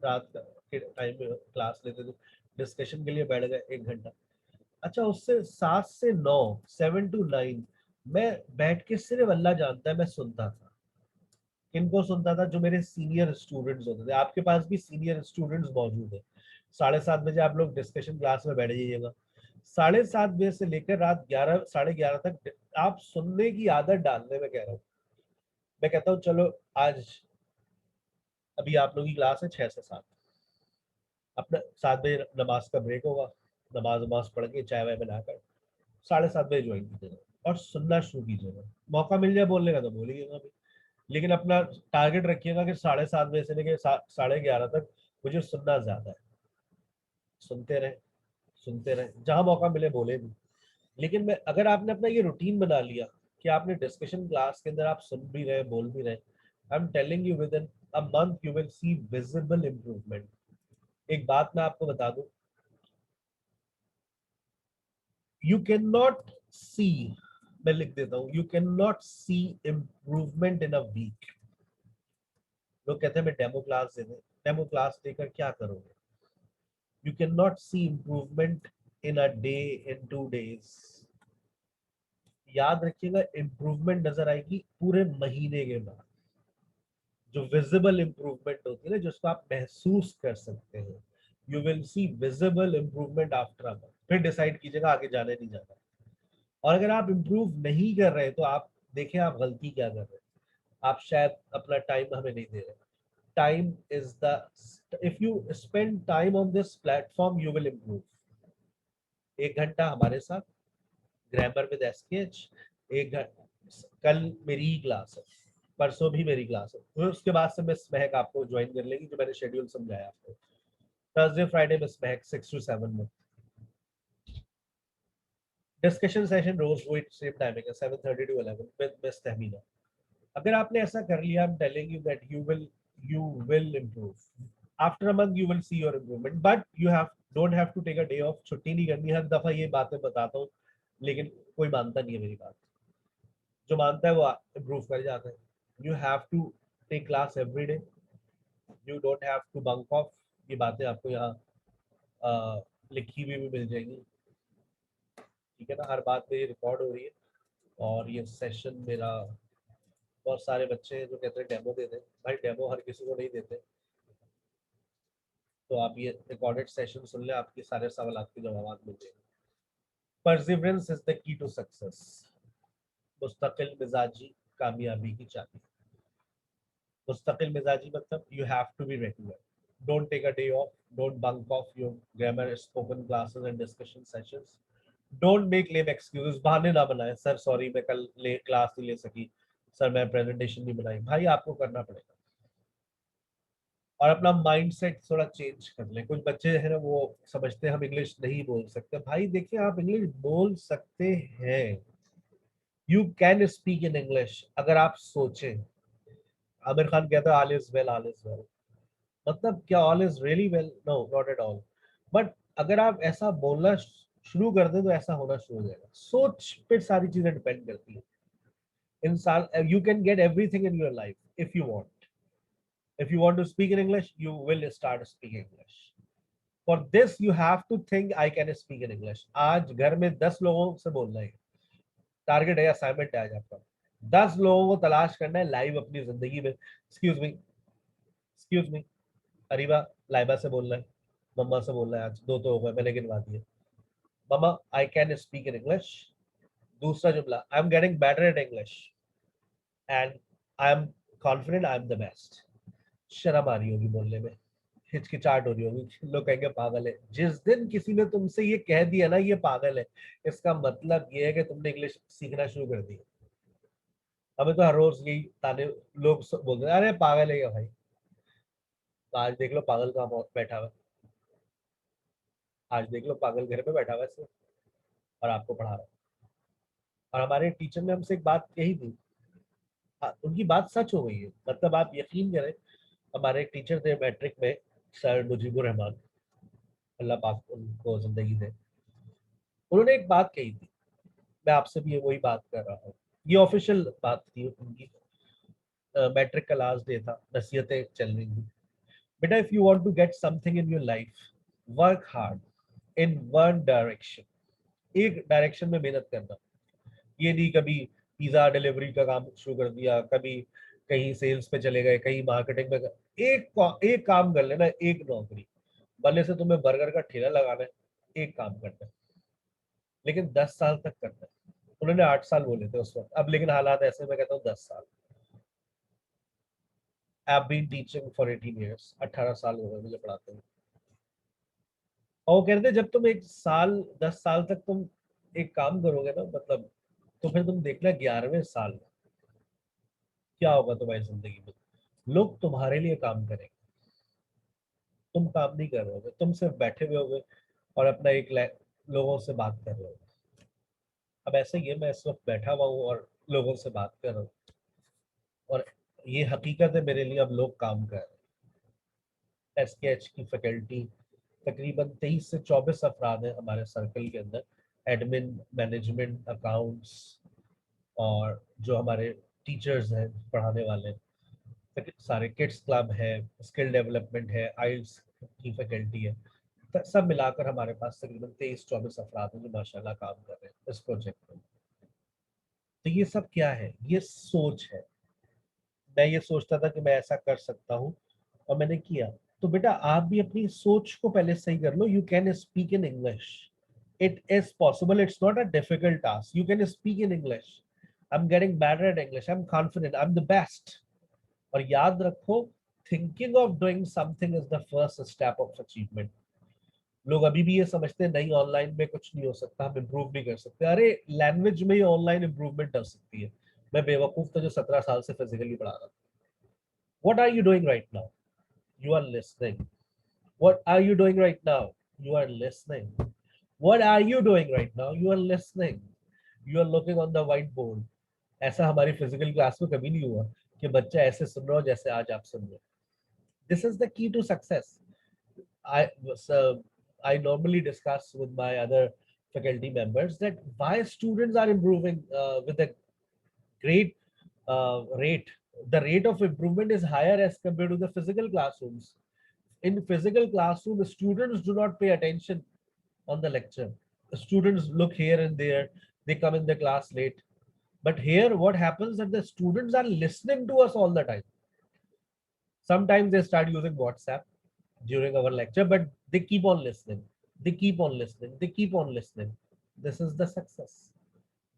रात के टाइम में क्लास लेते थे, डिस्कशन के लिए बैठ गए 1 घंटा। अच्छा उससे 7 से 9, 7 to 9 मैं बैठ के सिर्फ अल्लाह जानता है मैं सुनता था। किनको सुनता था? जो मेरे सीनियर स्टूडेंट्स होते थे। आपके पास भी सीनियर स्टूडेंट्स मौजूद है। 7:30 बजे आप लोग डिस्कशन क्लास में बैठ जाइएगा। 7:30 बजे से लेकर रात 11, 11:30 तक आप सुनने की आदत डालने में कह रहा हूँ। मैं कहता हूँ चलो आज, अभी आप लोगों की क्लास है 6 से 7, अपना 7 बजे नमाज का ब्रेक होगा, नमाज वमाज पढ़ के चाय वाय बनाकर 7:30 बजे ज्वाइन कीजिएगा और सुनना शुरू कीजिएगा। मौका मिल जाए बोलने का तो बोलिएगा भी, लेकिन अपना टारगेट रखिएगा कि 7:30 बजे से लेकर 11:30 तक मुझे सुनना ज्यादा है। सुनते रहे, सुनते रहे, जहां मौका मिले बोले भी। लेकिन मैं, अगर आपने अपना ये रूटीन बना लिया कि आपने डिस्कशन क्लास के अंदर आप सुन भी रहे, बोल भी रहे, I am telling you with in a month you will see visible improvement. एक बात मैं आपको बता दूं, यू कैन नॉट सी, मैं लिख देता हूं, you can not see improvement in a week. लोग कहते हैं मैं डेमो क्लास दे दें, डेमो क्लास देकर क्या करोगे? You can not see improvement in a day, in 2 days। याद रखिएगा इम्प्रूवमेंट नजर आएगी पूरे महीने के बाद, जो विजिबल इम्प्रूवमेंट होती है ना, जिसको आप महसूस कर सकते हैं। You will see visible improvement after a month, फिर डिसाइड कीजिएगा आगे जाना नहीं जाना। और अगर आप इम्प्रूव नहीं कर रहे तो आप देखें आप गलती क्या कर रहे हैं। आप शायद अपना टाइम हमें नहीं दे रहे। Time is the, if you spend time on this platform you will improve. 1 घंटा हमारे साथ ग्रामर विद एसकेएच, कल मेरी ही क्लास है, परसों भी मेरी क्लास है, फिर उसके बाद से मिस महक आपको ज्वाइन कर लेगी, जो मैंने शेड्यूल समझाया आपको। Thursday Friday miss Mahak 6 to 7 में। डिस्कशन सेशन रोज वही सेम टाइमिंग है 7:30 to 11 विद मिस तहमीना। अगर आपने ऐसा कर लिया, I am telling you that you will improve after a month, you will see your improvement, but you don't have to take a day off। छुट्टी नहीं करनी। हर दफा ये बातें बताता हूँ लेकिन कोई मानता नहीं है मेरी बात। जो मानता है वो इम्प्रूव कर जाता है। You have to take class every day, you don't have to bunk off. ये बातें आपको यहाँ लिखी हुई भी मिल जाएंगी, ठीक है ना। हर बात मेरी रिकॉर्ड हो रही है। और ये सेशन मेरा, बहुत सारे बच्चे हैं जो कहते हैं डेमो दे दें। भाई डेमो हर किसी को नहीं देते, तो आप ये रिकॉर्डेड सेशन सुन ले, आपके सारे सवाल आपके जवाब मिल जाएंगे। Perseverance is the key to success. मुस्तकिल मिजाजी कामयाबी की चाबी। मुस्तकिल मिजाजी मतलब you have to be regular, don't take a day off, don't bunk off your grammar spoken classes and discussion sessions, don't make lame excuses. बहाने ना बनाए, सर सॉरी मैं कल क्लास नहीं ले सकी, सर मैं प्रेजेंटेशन नहीं बनाई। भाई आपको करना पड़ेगा। और अपना माइंडसेट थोड़ा चेंज कर लें। कुछ बच्चे हैं ना वो समझते हैं हम इंग्लिश नहीं बोल सकते। भाई देखिए आप इंग्लिश बोल सकते हैं, you can speak in English अगर आप सोचें। आमिर खान कहता है all is well, all is well. मतलब क्या all is really well? No, not at all. But अगर आप ऐसा बोलना शुरू कर दें तो ऐसा होना शुरू हो जाएगा। सोच पे सारी चीजें डिपेंड करती है। इंसान, you can get everything in your life if you want. If you want to speak in English, you will start speaking English. For this, you have to think I can speak in English. आज घर में 10 लोगों से बोलना है, टारगेट है, असाइनमेंट है आज आपका। 10 लोगों को तलाश करना है लाइव अपनी जिंदगी में। Excuse me, excuse me, Areeba Laiba से बोलना है, मम्मा से बोलना है। आज 2 तो हो गए, मैंने गिनवा दिए। मम्मा I can speak in English. दूसरा जुमला, I am getting better at English and I am confident I am the best. शर्म आ रही होगी बोलने में, हिचकिचाहट हो रही होगी, लोग कहेंगे पागल है। जिस दिन किसी ने तुमसे ये कह दिया ना ये पागल है, इसका मतलब ये है कि तुमने इंग्लिश सीखना शुरू कर दी। हमें तो हर रोज यही ताने लोग बोलते हैं, अरे पागल है क्या भाई। तो आज देख लो पागल कहाँ बैठा हुआ है। आज देख लो पागल घर पे बैठा हुआ है सिर्फ, और आपको पढ़ा रहा है। और हमारे टीचर ने हमसे एक बात कही थी, उनकी बात सच हो गई है। मतलब आप यकीन करें, हमारे एक टीचर थे मैट्रिक में, सर मुजीबुर रहमान, अल्लाह पाक उनको जिंदगी दे। उन्होंने एक बात कही थी, मैं आपसे भी वही बात कर रहा हूँ। ये ऑफिशियल बात थी उनकी। मैट्रिक का लास्ट डे था, नसीहतें चल रही थी। बेटा if you want to get something in your life, work hard in one direction. एक डायरेक्शन में मेहनत करना। ये नहीं कभी पिज्जा डिलीवरी का काम शुरू कर दिया, कभी कहीं सेल्स पे चले गए, कहीं मार्केटिंग में एक काम कर लेना, एक नौकरी। भले से तुम्हें बर्गर का ठेला लगाना है, एक काम करना है, लेकिन 10 साल तक करना है। उन्होंने 8 साल बोले थे उस वक्त, अब लेकिन हालात ऐसे, मैं कहता हूँ 10 साल। I've been teaching for 18 years, 18 साल हो गए मुझे पढ़ाते हुए। और वो कहते हैं जब तुम 1 साल 10 साल तक तुम एक काम करोगे ना, मतलब तो फिर तुम देखना 11वें साल में क्या होगा तुम्हारी जिंदगी में। लोग तुम्हारे लिए काम करेंगे, तुम काम नहीं कर रहे होगे, तुम सिर्फ बैठे हुए होगे और अपना लोगों से बात कर रहे हो। अब ऐसे ही है, मैं इस वक्त बैठा हुआ हूँ और लोगों से बात कर रहा हूँ, और ये हकीकत है मेरे लिए, अब लोग काम कर रहे हैं। एसकेएच की फैकल्टी तकरीबन 23 से 24 अफराद हैं हमारे सर्कल के अंदर। एडमिन, मैनेजमेंट, अकाउंट्स, और जो हमारे टीचर्स हैं पढ़ाने वाले, सारे किड्स क्लब है, स्किल डेवलपमेंट है, आइल्स की फैकल्टी है। सब मिलाकर हमारे पास तकरीबन 23-24 अफराद हैं जो माशाल्लाह काम कर रहे हैं इस प्रोजेक्ट में। तो ये सब क्या है? ये सोच है। मैं ये सोचता था कि मैं ऐसा कर सकता हूँ और मैंने किया। तो बेटा आप भी अपनी सोच को पहले सही कर लो। You can speak in English, it is possible, it's not a difficult task, you can speak in English. I am getting better at English, I am confident, I am the best. और याद रखो, thinking of doing something is the first step of achievement. लोग अभी भी ये समझते हैं नहीं ऑनलाइन में कुछ नहीं हो सकता, हम इम्प्रूव नहीं कर सकते। अरे लैंग्वेज में ही ऑनलाइन इम्प्रूवमेंट कर सकती है। मैं बेवकूफ था जो 17 साल से फिजिकली पढ़ा रहा था। What are you doing right now? You are listening. What are you doing right now? You are listening. What are you doing right now? You are listening. You are looking on the whiteboard. ऐसा हमारी फिजिकल क्लास में कभी नहीं हुआ कि बच्चा ऐसे सुन रहा हो जैसे आज आप सुन रहे हो। This is the key to success. I I normally discuss with my other faculty members that why students are improving with a great rate. The rate of improvement is higher as compared to the physical classrooms. In physical classroom, students do not pay attention on the lecture. The students look here and there, they come in the class late. But here, what happens that the students are listening to us all the time. Sometimes they start using WhatsApp during our lecture, but they keep on listening. They keep on listening. They keep on listening. This is the success.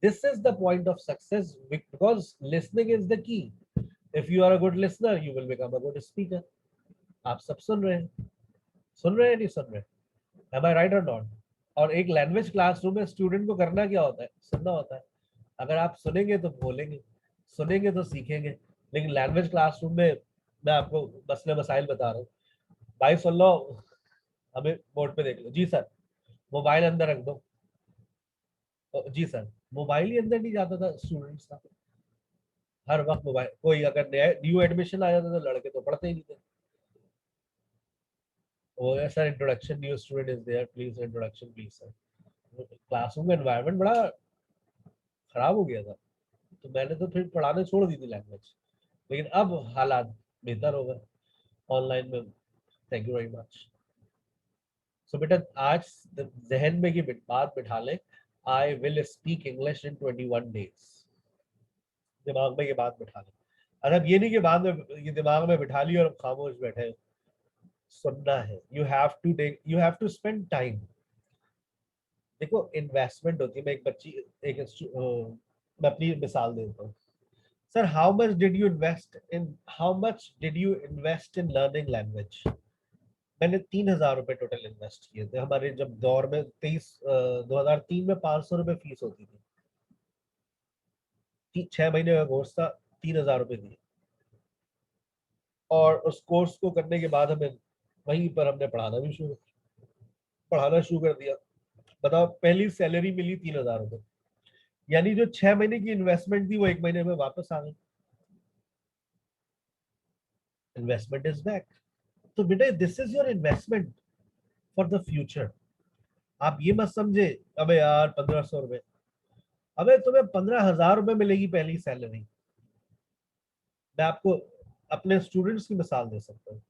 This is the point of success because listening is the key. If you are a good listener, you will become a good speaker. आप सब सुन रहे हैं, सुन रहे हैं नहीं सुन रहे? Am I right or not? और एक लैंग्वेज क्लासरूम में स्टूडेंट को करना क्या होता है? सुनना होता है। अगर आप सुनेंगे तो बोलेंगे, सुनेंगे तो सीखेंगे। लेकिन लैंग्वेज क्लासरूम में मैं आपको मसले मसाइल बता रहा हूँ। भाई सुन लो, हमें बोर्ड पे देख लो। जी सर, मोबाइल अंदर रख दो। जी सर, मोबाइल ही अंदर नहीं जाता था स्टूडेंट्स का। हर वक्त मोबाइल। कोई अगर न्यू एडमिशन आ जाता तो लड़के तो पढ़ते ही नहीं थे। वो sir introduction, new student is there, please introduction please sir. Classroom का एनवायरनमेंट बड़ा खराब हो गया था। तो मैंने तो फिर पढ़ाने छोड़ दी थी लैंग्वेज। लेकिन अब हालात बेहतर हो गए ऑनलाइन में। Thank you very much. So बेटा आज जहन में की बात बिठा ले, I will speak English in 21 days. दिमाग में ये बात बिठा ले। और अब ये नहीं कि बाद में ये दिमाग में बिठा ली और खामोश बैठे। सुनना है। You have to spend time. देखो इन्वेस्टमेंट होती है। मैं एक बच्ची एक मैं अपनी मिसाल देता हूँ। Sir how much did you invest in learning language? मैंने 3,000 रुपए टोटल इन्वेस्ट किए थे। हमारे जब दौर में 2003 में 500 रुपए फीस होती थी। 6 महीने का कोर्स था, 3,000 रुपए दिए। और उस कोर्स को करने के बाद हमें वहीं पर हमने पढ़ाना शुरू कर दिया। बताओ, पहली सैलरी मिली 3,000 रुपए। यानी जो 6 महीने की इन्वेस्टमेंट थी वो 1 महीने में वापस आ गई। Investment is back. तो बेटा this is your investment for the future. आप ये मत समझे अबे यार 1,500 रुपए। अबे तुम्हें 15,000 रुपए मिलेगी पहली सैलरी। मैं आपको अपने स्टूडेंट्स की मिसाल दे सकता हूँ।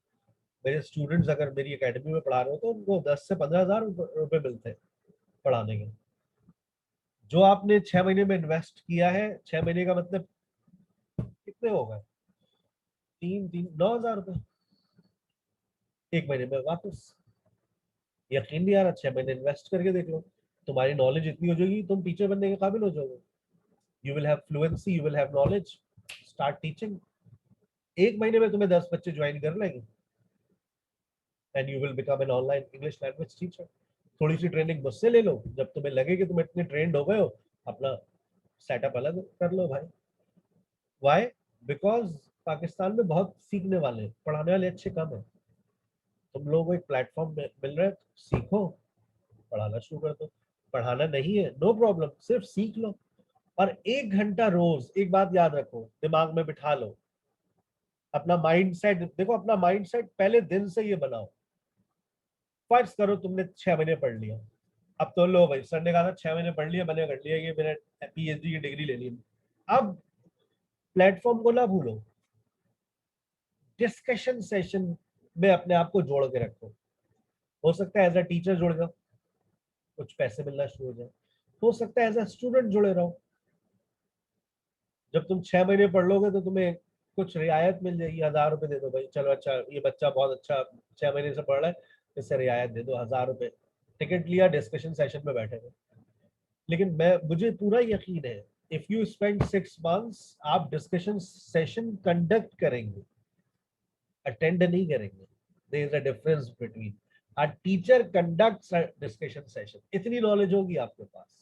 मेरे स्टूडेंट्स अगर मेरी एकेडमी में पढ़ा रहे हो तो उनको 10 से 15,000 रुपए मिलते हैं पढ़ाने के। जो आपने 6 महीने में इन्वेस्ट किया है, 6 महीने का मतलब कितने हो गए? 9,000 रुपए 1 महीने में वापस। यकीन नहीं आ रहा? 6 महीने इन्वेस्ट करके देख लो। तुम्हारी नॉलेज इतनी हो जाएगी, तुम टीचर बनने के काबिल हो जाओगे। You will have fluency, you will have knowledge. Start teaching. 1 महीने में तुम्हें 10 बच्चे ज्वाइन कर लेंगे and you will become an online English language teacher. थोड़ी सी ट्रेनिंग मुझसे ले लो, जब तुम्हें लगे कि तुम इतने ट्रेंड हो गए हो, अपना सेटअप अलग कर लो भाई। वाई? बिकॉज पाकिस्तान में बहुत सीखने वाले, पढ़ाने वाले अच्छे कम है। तुम लोगों को एक प्लेटफॉर्म मिल रहा है, सीखो, पढ़ाना शुरू कर दो। पढ़ाना नहीं है नो प्रॉब्लम, सिर्फ सीख लो। और 1 घंटा रोज, एक बात याद रखो, दिमाग में बिठा लो। अपना माइंड सेट देखो, अपना माइंड सेट पहले दिन से ये बनाओ। फर्ज करो तुमने 6 महीने पढ़ लिया। अब तो लो भाई, सर ने कहा था 6 महीने पढ़ लिया, मैंने कर लिया, ये मैंने PhD की डिग्री ले ली। अब प्लेटफॉर्म को ना भूलो। डिस्कशन सेशन में अपने आप को जोड़ के रखो। हो सकता है एज अ टीचर जुड़ जाओ, कुछ पैसे मिलना शुरू हो जाए। हो सकता है एज अ स्टूडेंट जुड़े रहो। जब तुम 6 महीने पढ़ लोगे तो तुम्हें कुछ रियायत मिल जाएगी, 1000 रुपए दे दो भाई, चलो अच्छा ये बच्चा बहुत अच्छा 6 महीने से पढ़ रहा है, इससे रियायत दे दो, 1000 रुपए, टिकट लिया, डिस्कशन सेशन में बैठे गए। लेकिन मुझे पूरा यकीन है, इफ यू स्पेंड 6 मंथ्स, आप डिस्कशन सेशन कंडक्ट करेंगे, अटेंड नहीं करेंगे। There is a difference between a teacher conducts a discussion session. इतनी नॉलेज होगी आपके पास,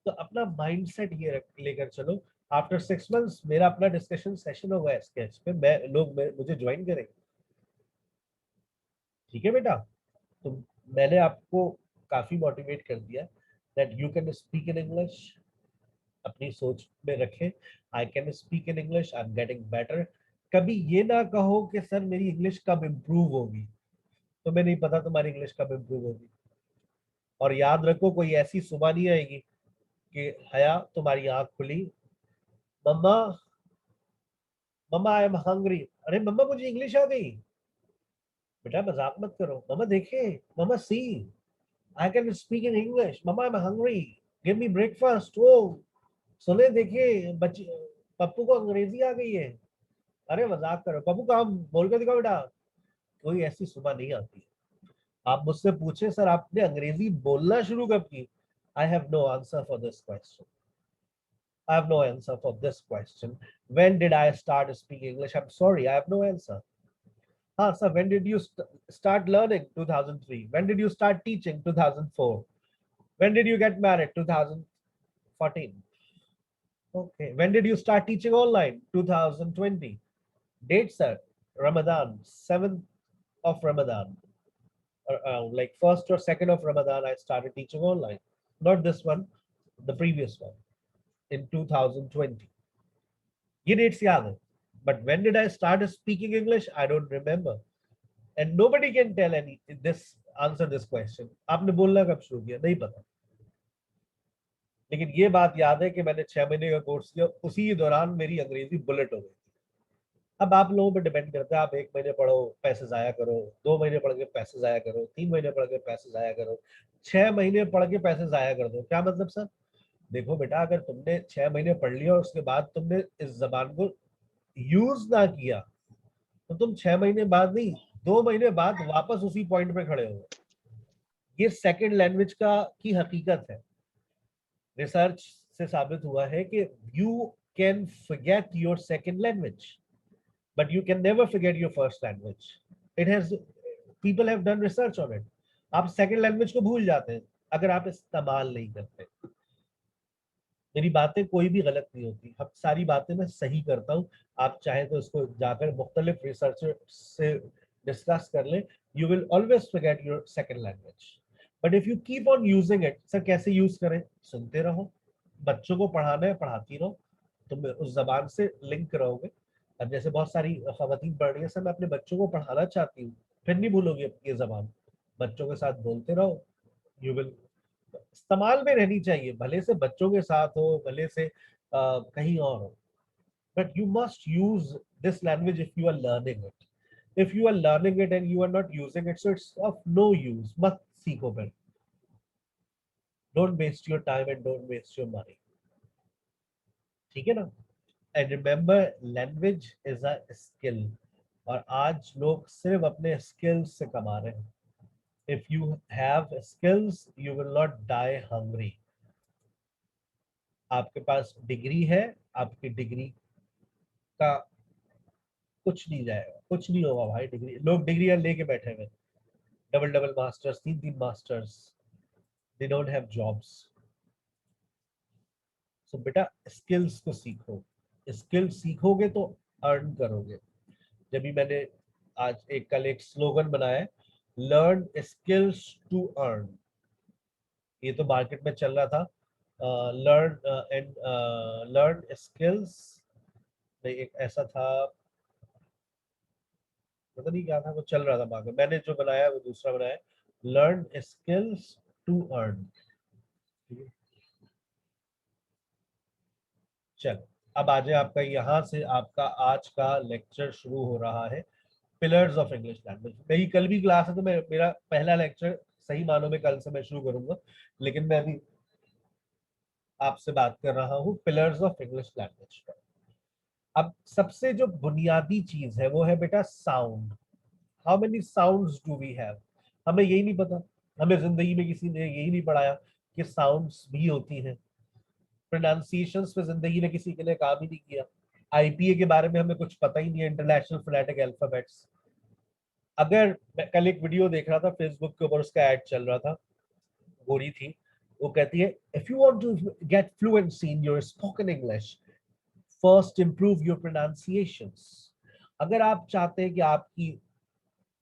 तो अपना माइंडसेट ये लेकर चलो, आफ्टर 6 मंथ्स मेरा अपना डिस्कशन सेशन होगा स्केच पे, मुझे ज्वाइन करेंगे। ठीक है बेटा, तो मैंने आपको काफी मोटिवेट कर दिया that you can speak in English. अपनी सोच में रखें, आई can speak in English, I am getting better. कभी ये ना कहो कि सर मेरी इंग्लिश कब इम्प्रूव होगी, तो मैं नहीं पता तुम्हारी इंग्लिश कब इम्प्रूव होगी। और याद रखो, कोई ऐसी सुबह नहीं आएगी कि हया तुम्हारी आंख खुली, मम्मा मम्मा आई एम हंग्री, अरे मम्मा मुझे इंग्लिश आ गई। बेटा मजाक मत करो, मम्मा देखे, मम्मा see I can speak in English, मम्मा I am hungry, give me breakfast. ओ सुने देखिए बच्चे, पप्पू को अंग्रेजी आ गई है। अरे मजाक करो, पप्पू काम बोल के दिखाओ बेटा। कोई ऐसी सुबह नहीं आती। आप मुझसे पूछे सर आपने अंग्रेजी बोलना शुरू कब की, I have no answer for this question. I have no answer for this question. When did I start speaking English? I'm sorry, I have no answer. Sir, when did you start learning? 2003. When did you start teaching? 2004. When did you get married? 2014. Okay. When did you start teaching online? 2020. Date, sir? Ramadan, 7th of Ramadan. Like 1st or 2nd of Ramadan, I started teaching online. Not this one, the previous one, in 2020. ये dates याद है. But when did I start speaking English? I don't remember. And nobody can tell answer this question. आपने बोलना कब शुरू किया, नहीं पता। लेकिन ये बात याद है कि मैंने 6 महीने का कोर्स किया, उसी दौरान मेरी अंग्रेजी बुलेट हो गई। अब आप लोगों पर डिपेंड करता है, आप 1 महीने पढ़ो पैसे जाया करो, 2 महीने पढ़ के पैसे जाया करो, 3 महीने पढ़ के पैसे जाया करो, 6 महीने पढ़ के पैसे जाया कर दो। क्या मतलब सर? देखो बेटा, अगर तुमने 6 महीने पढ़ लिया और उसके बाद तुमने इस जबान को यूज ना किया, तो तुम 6 महीने बाद नहीं, 2 महीने बाद वापस उसी पॉइंट पे खड़े हो। ये सेकंड लैंग्वेज की हकीकत है। रिसर्च से साबित हुआ है कि you can forget your second language, but you can never forget your first language. It has people have done research on it. आप सेकंड लैंग्वेज को भूल जाते हैं अगर आप इस्तेमाल नहीं करते। मेरी बातें कोई भी गलत नहीं होती, अब सारी बातें मैं सही करता हूँ। आप चाहे तो इसको जाकर मुख्तलिफ रिसर्चर से डिस्कस कर लें। You will always forget your second language, but if you keep on using it. Sir कैसे यूज करें? सुनते रहो, बच्चों को पढ़ाना है पढ़ाती रहो, तुम उस जबान से लिंक रहोगे। अब जैसे बहुत सारी खवातीन पढ़ रही है, सर मैं अपने बच्चों को पढ़ाना चाहती हूँ, फिर नहीं भूलोगे ये जबान। बच्चों के साथ बोलते रहो, यू विल इस्तेमाल में रहनी चाहिए, भले से बच्चों के साथ हो, भले से कहीं और हो, but you must use this language if you are learning it. If you are learning it and you are not using it, so it's of no use. मत सीखो फिर। Don't waste your time and don't waste your money. ठीक है ना? And remember, language is a skill, और आज लोग सिर्फ अपने स्किल्स से कमा रहे हैं। If you have skills, you will not die hungry. आपके पास डिग्री है, आपकी डिग्री का कुछ नहीं जाएगा, कुछ नहीं होगा भाई। डिग्री, लोग डिग्रियां लेके बैठे हुए, double double masters, 3 masters, they don't have jobs. So बेटा स्किल्स को सीखो, स्किल सीखोगे तो अर्न करोगे। जब भी मैंने आज कल एक स्लोगन बनाया है, लर्न स्किल्स टू अर्न। ये तो मार्केट में चल रहा था, लर्न स्किल्स, एक ऐसा था, पता नहीं क्या था, वो चल रहा था मार्केट। मैंने जो बनाया वो दूसरा बनाया, लर्न स्किल्स टू अर्न। चलो अब आज आपका, यहाँ से आपका आज का लेक्चर शुरू हो रहा है, पिलर्स ऑफ इंग्लिश लैंग्वेज। मेरी कल भी क्लास है, तो मेरा पहला लेक्चर सही मानों में कल से मैं शुरू करूंगा, लेकिन मैं अभी आपसे बात कर रहा हूँ पिलर्स ऑफ इंग्लिश लैंग्वेज पर। अब सबसे जो बुनियादी चीज है वो है बेटा sound. How many sounds do we have? हमें यही नहीं पता, हमें जिंदगी में किसी ने यही नहीं पढ़ाया कि साउंड्स भी होती हैं। प्रोनाउंसिएशंस पे जिंदगी में किसी के लिए काम ही नहीं किया। आईपीए के बारे में हमें कुछ पता ही नहीं है, इंटरनेशनल फोनेटिक अल्फाबेट्स। अगर मैं कल एक वीडियो देख रहा था फेसबुक के ऊपर, उसका ऐड चल रहा था, गोरी थी, वो कहती है if you want to get fluency in your spoken English, first improve your pronunciations. अगर आप चाहते हैं कि आपकी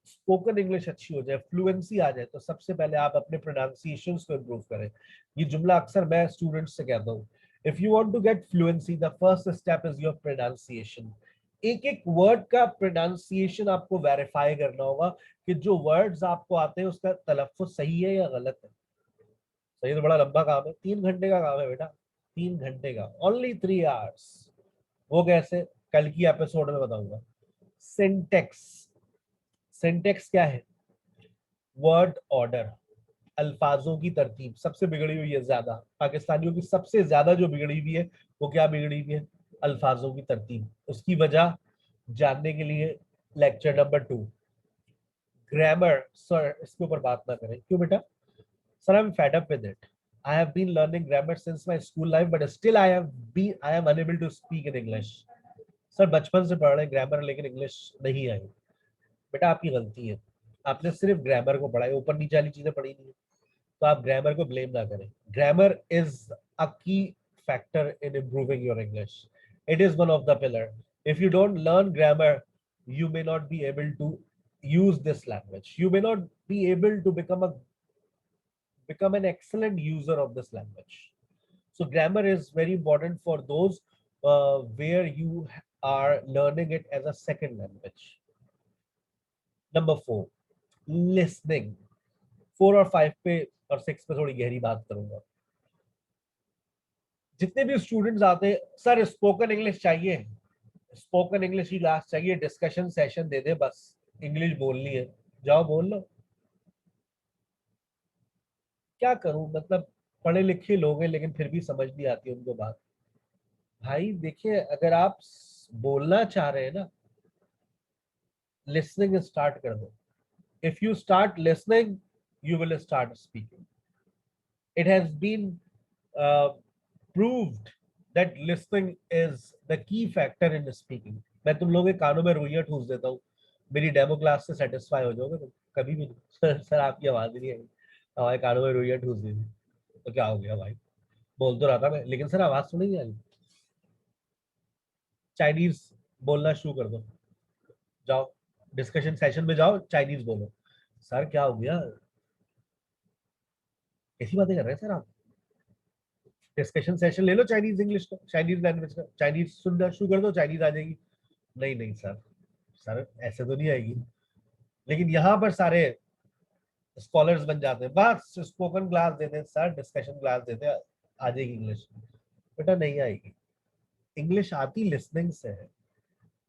स्पोकन इंग्लिश अच्छी हो जाए, फ्लुएंसी आ जाए, तो सबसे पहले आप अपने प्रोनाउंसिएशंस को इंप्रूव करें। ये जुमला अक्सर मैं स्टूडेंट्स से कहता हूँ, if you want to get fluency the first step is your pronunciation. एक एक वर्ड का प्रोनाउंसिएशन आपको वेरीफाई करना होगा कि जो वर्ड्स आपको आते हैं उसका तलफ्फुज सही है या गलत है। सही तो बड़ा लंबा काम है, 3 घंटे का काम है बेटा, 3 घंटे का, ओनली 3 आवर्स। वो कैसे, कल की एपिसोड में बताऊंगा। सिंटेक्स, सिंटेक्स क्या है? वर्ड ऑर्डर, अल्फाजों की तरतीब सबसे बिगड़ी हुई है ज्यादा, पाकिस्तानियों की सबसे ज्यादा जो बिगड़ी हुई है वो क्या बिगड़ी हुई है? अल्फाजों की तरतीब। उसकी वजह जानने के लिए लेक्चर नंबर 2। ग्रामर, सर इसके ऊपर बात ना करें, क्यों बेटा? Sir I am fed up with it. I have been learning grammar since my school life, but still I am unable to speak in English. Sir बचपन से पढ़ रहे ग्रामर लेकिन इंग्लिश नहीं आई। बेटा आपकी गलती है, आपने सिर्फ ग्रामर को पढ़ा है, ऊपर नीचे वाली चीजें पढ़ी नहीं है। तो आप ग्रामर को ब्लेम ना करें। ग्रामर इज अ की factor in improving your English. It is one of the pillar. If you don't learn grammar, you may not be able to use this language. You may not be able to become an excellent user of this language. So grammar is very important for those where you are learning it as a second language. Number 4, listening. 4 और 5 पे और 6 पे थोड़ी गहरी बात करूंगा। जितने भी स्टूडेंट्स आते हैं, सर स्पोकन इंग्लिश चाहिए, स्पोकन इंग्लिश की क्लास चाहिए, डिस्कशन सेशन दे दे, बस इंग्लिश बोलनी है, जाओ बोल लो। क्या करूं, मतलब पढ़े लिखे लोग हैं लेकिन फिर भी समझ नहीं आती उनको बात। भाई देखिए, अगर आप बोलना चाह रहे हैं ना, लिसनिंग स्टार्ट कर दो। If you start listening, you will start speaking. It has been proved that listening is the key factor in speaking. मैं तुम लोगों के कानों में रुइयां ठूस देता हूँ, मेरी डेमो क्लास से सेटिस्फाई हो जाओगे तुम? कभी भी नहीं। सर आपकी आवाज ही नहीं आई, हमारे कानों में रुइयां ठूस दी थी, तो क्या हो गया भाई? बोल तो रहा था मैं, लेकिन सर आवाज तो नहीं आई। चाइनीज बोलना शुरू कर दो, जाओ डिस्कशन सेशन में जाओ, चाइनीज बोलो। सर क्या हो गया, कैसी बातें कर रहे हैं सर आप? डिस्कशन सेशन ले लो चाइनीज इंग्लिश का, चाइनीज लैंग्वेज का, चाइनीज सुनना शुरू कर दो, चाइनीज आ जाएगी। नहीं नहीं सर, सर ऐसे तो नहीं आएगी। लेकिन यहाँ पर सारे स्कॉलर्स बन जाते हैं, बस स्पोकन क्लास देते हैं सर, डिस्कशन क्लास देते हैं, आ जाएगी इंग्लिश। बेटा नहीं आएगी, इंग्लिश आती लिसनिंग से है।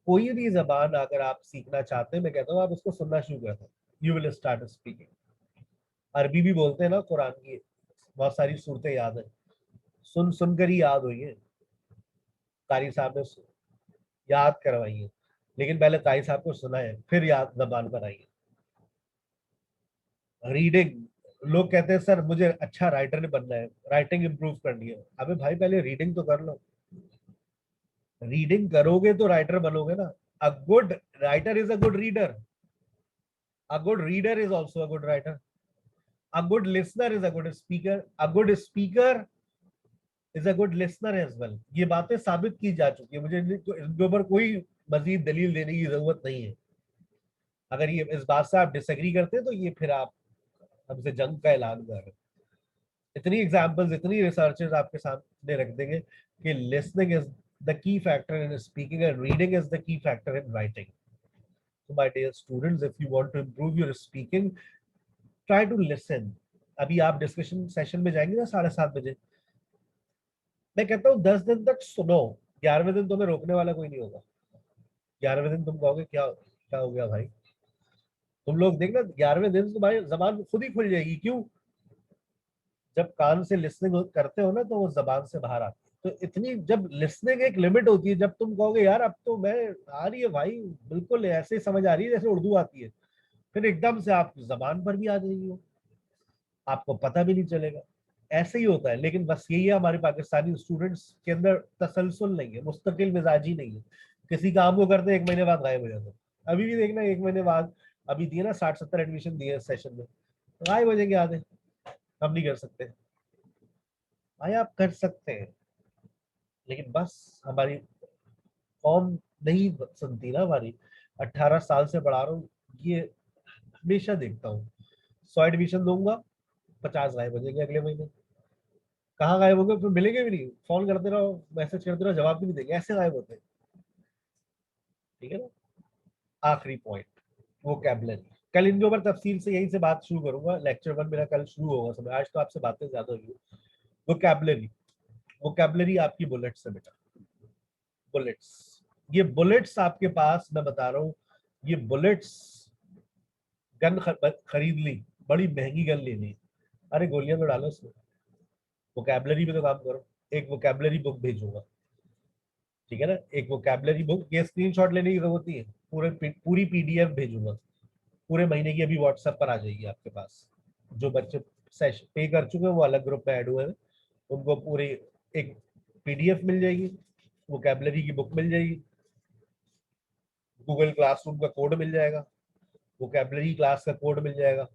कोई भी जबान अगर आप सीखना चाहते हैं, मैं कहता हूँ आप उसको सुनना शुरू कर दो, यू विल स्टार्ट स्पीकिंग। अरबी भी बोलते हैं ना, कुरान की बहुत सारी सूरतें याद है, सुन सुनकर ही याद हुई है, कारी साहब ने याद करवाई है, लेकिन पहले ताई साहब को सुना है फिर याद जबान पर आई है। रीडिंग, लोग कहते हैं सर मुझे अच्छा राइटर बनना है, राइटिंग इंप्रूव करनी है। अबे भाई पहले रीडिंग तो कर लो, रीडिंग करोगे तो राइटर बनोगे ना। A good writer is a good reader, a good reader is also a good writer, a good listener is a good speaker, a good speaker is a good listener as well. ये बातें साबित की जा चुकी है, मुझे इनके ऊपर कोई मजीद दलील देने की जरूरत नहीं है। अगर ये इस बात से आप डिसएग्री करते हैं तो ये फिर आप हमसे जंग का ऐलान कर रहे हैं। इतनी एग्जांपल्स, इतनी रिसर्चेस आपके सामने रख देंगे कि लिसनिंग इज द की factor in speaking and reading is the की factor in writing. So my dear students, if you want to improve your speaking, try to listen. अभी आप डिस्कशन सेशन में जाएंगे ना 7:30 बजे, मैं कहता हूँ 10 दिन तक सुनो, 11वें दिन तुम्हें रोकने वाला कोई नहीं होगा। 11वें दिन तुम कहोगे क्या क्या हो गया भाई? तुम लोग देखना 11वें दिन तुम्हारी जबान खुद ही खुल जाएगी। क्यों? जब कान से लिसनिंग करते हो ना तो वो जबान से बाहर आती है। तो इतनी जब लिसनिंग एक लिमिट होती है, जब तुम कहोगे यार अब तो मैं आ रही है भाई, बिल्कुल ऐसे ही समझ आ रही है जैसे उर्दू आती है, फिर एकदम से आप जबान पर भी आ जाएगी वो, आपको पता भी नहीं चलेगा। ऐसे ही होता है। लेकिन बस यही है, हमारे पाकिस्तानी स्टूडेंट्स के अंदर तसलसल नहीं है, मुस्तकिल मिजाजी नहीं है। किसी काम को करते हैं 1 महीने बाद गायब हो जाते हैं। अभी भी देखना 1 महीने बाद, अभी दिए ना 60-70 एडमिशन दिए सेशन में, गायब हो जाएंगे आधे। हम नहीं कर सकते भाई, आप कर सकते हैं, लेकिन बस हमारी कौम नहीं सुनती ना हमारी। 18 साल से पढ़ा रहा हूँ, ये हमेशा देखता हूँ। 100 एडमिशन दूंगा, 50 गायब हो जाएंगे अगले महीने। कहाँ गायब हो गए, फिर मिलेंगे भी नहीं, फोन करते रहो, मैसेज करते रहो, जवाब भी नहीं देंगे, ऐसे गायब होते हैं। ठीक है ना। आखिरी पॉइंट, वोकैबुलरी। कल इनके ऊपर तफसील से यहीं से बात शुरू करूंगा। लेक्चर 1 मेरा कल शुरू होगा समय, आज तो आपसे बातें ज्यादा हुई। वोकैबुलरी, वोकैबुलरी आपकी बुलेट्स है बेटा, बुलेट्स। ये बुलेट्स आपके पास, मैं बता रहा हूँ, ये बुलेट्स, गन खरीद ली, बड़ी महंगी गन ले ली, अरे गोलियां तो डालो उसमें, वोकैबुलरी पे तो काम करो। एक वोकैबुलरी बुक भेजूंगा, ठीक है ना, एक वोकैबुलरी बुक, ये स्क्रीनशॉट लेने की जरूरत नहीं है, पूरी पीडीएफ भेजूंगा, पूरे महीने की अभी व्हाट्सएप पर आ जाएगी आपके पास। जो बच्चे सेशन पे कर चुके हैं वो अलग ग्रुप में ऐड हुए हैं, उनको पूरी एक पीडीएफ मिल जाएगी, वोकैबुलरी की बुक मिल जाएगी, गूगल क्लासरूम का कोड मिल जाएगा, वोकैबुलरी क्लास का कोड मिल जाएगा,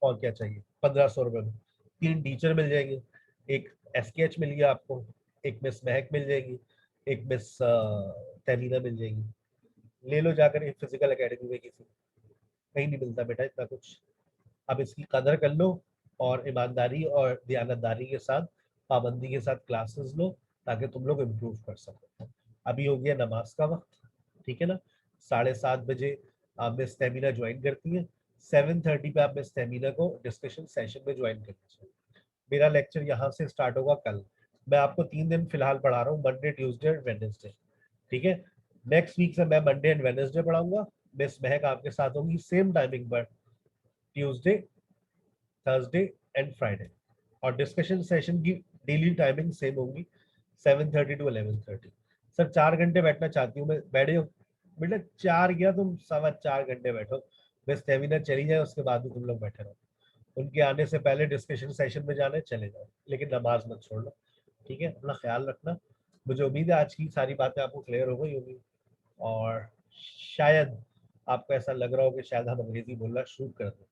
और क्या चाहिए। 1500 रुपये में 3 टीचर मिल जाएंगे, एक एसकेएच मिल गया आपको, एक मिस महक मिल जाएगी, एक मिस तहमीना मिल जाएगी। ले लो जाकर फिजिकल एकेडमी में, किसी कहीं नहीं मिलता बेटा इतना कुछ। अब इसकी कदर कर लो, और ईमानदारी और दयानतदारी के साथ, पाबंदी के साथ क्लासेस लो, ताकि तुम लोग इम्प्रूव कर सको। अभी हो गया नमाज का वक्त, ठीक है ना। 7:30 बजे आप मिस तहमीना ज्वाइन करती हैं, 7:30 पे आप मिस तहमीना को डिस्कशन सेशन में ज्वाइन करना चाहिए। मेरा लेक्चर यहाँ से स्टार्ट होगा कल। मैं आपको 3 दिन फिलहाल पढ़ा रहा हूँ, मंडे ट्यूसडे और वेडनेसडे, ठीक है। नेक्स्ट वीक से मैं मंडे एंड वेडनेसडे पढ़ाऊंगा। मिस महक आपके साथ होंगी सेम टाइमिंग पर, ट्यूसडे, थर्सडे एंड फ्राइडे। और डिस्कशन सेशन की डेली टाइमिंग सेम होगी, 7:30 to 11:30। सर 4 घंटे बैठना चाहती हूँ मैं, बैठे हो बेटा, 4 गया तुम 4.25 घंटे बैठो, बस सेमिनार चली जाए उसके बाद भी तुम लोग बैठे रहो। उनके आने से पहले डिस्कशन सेशन में जाने चले जाओ, लेकिन नमाज मत छोड़ना, ठीक है। अपना ख्याल रखना। मुझे उम्मीद है आज की सारी बातें आपको क्लियर हो गई होगी, और शायद आपको ऐसा लग रहा हो कि शायद हम अंग्रेजी बोलना शुरू कर दें।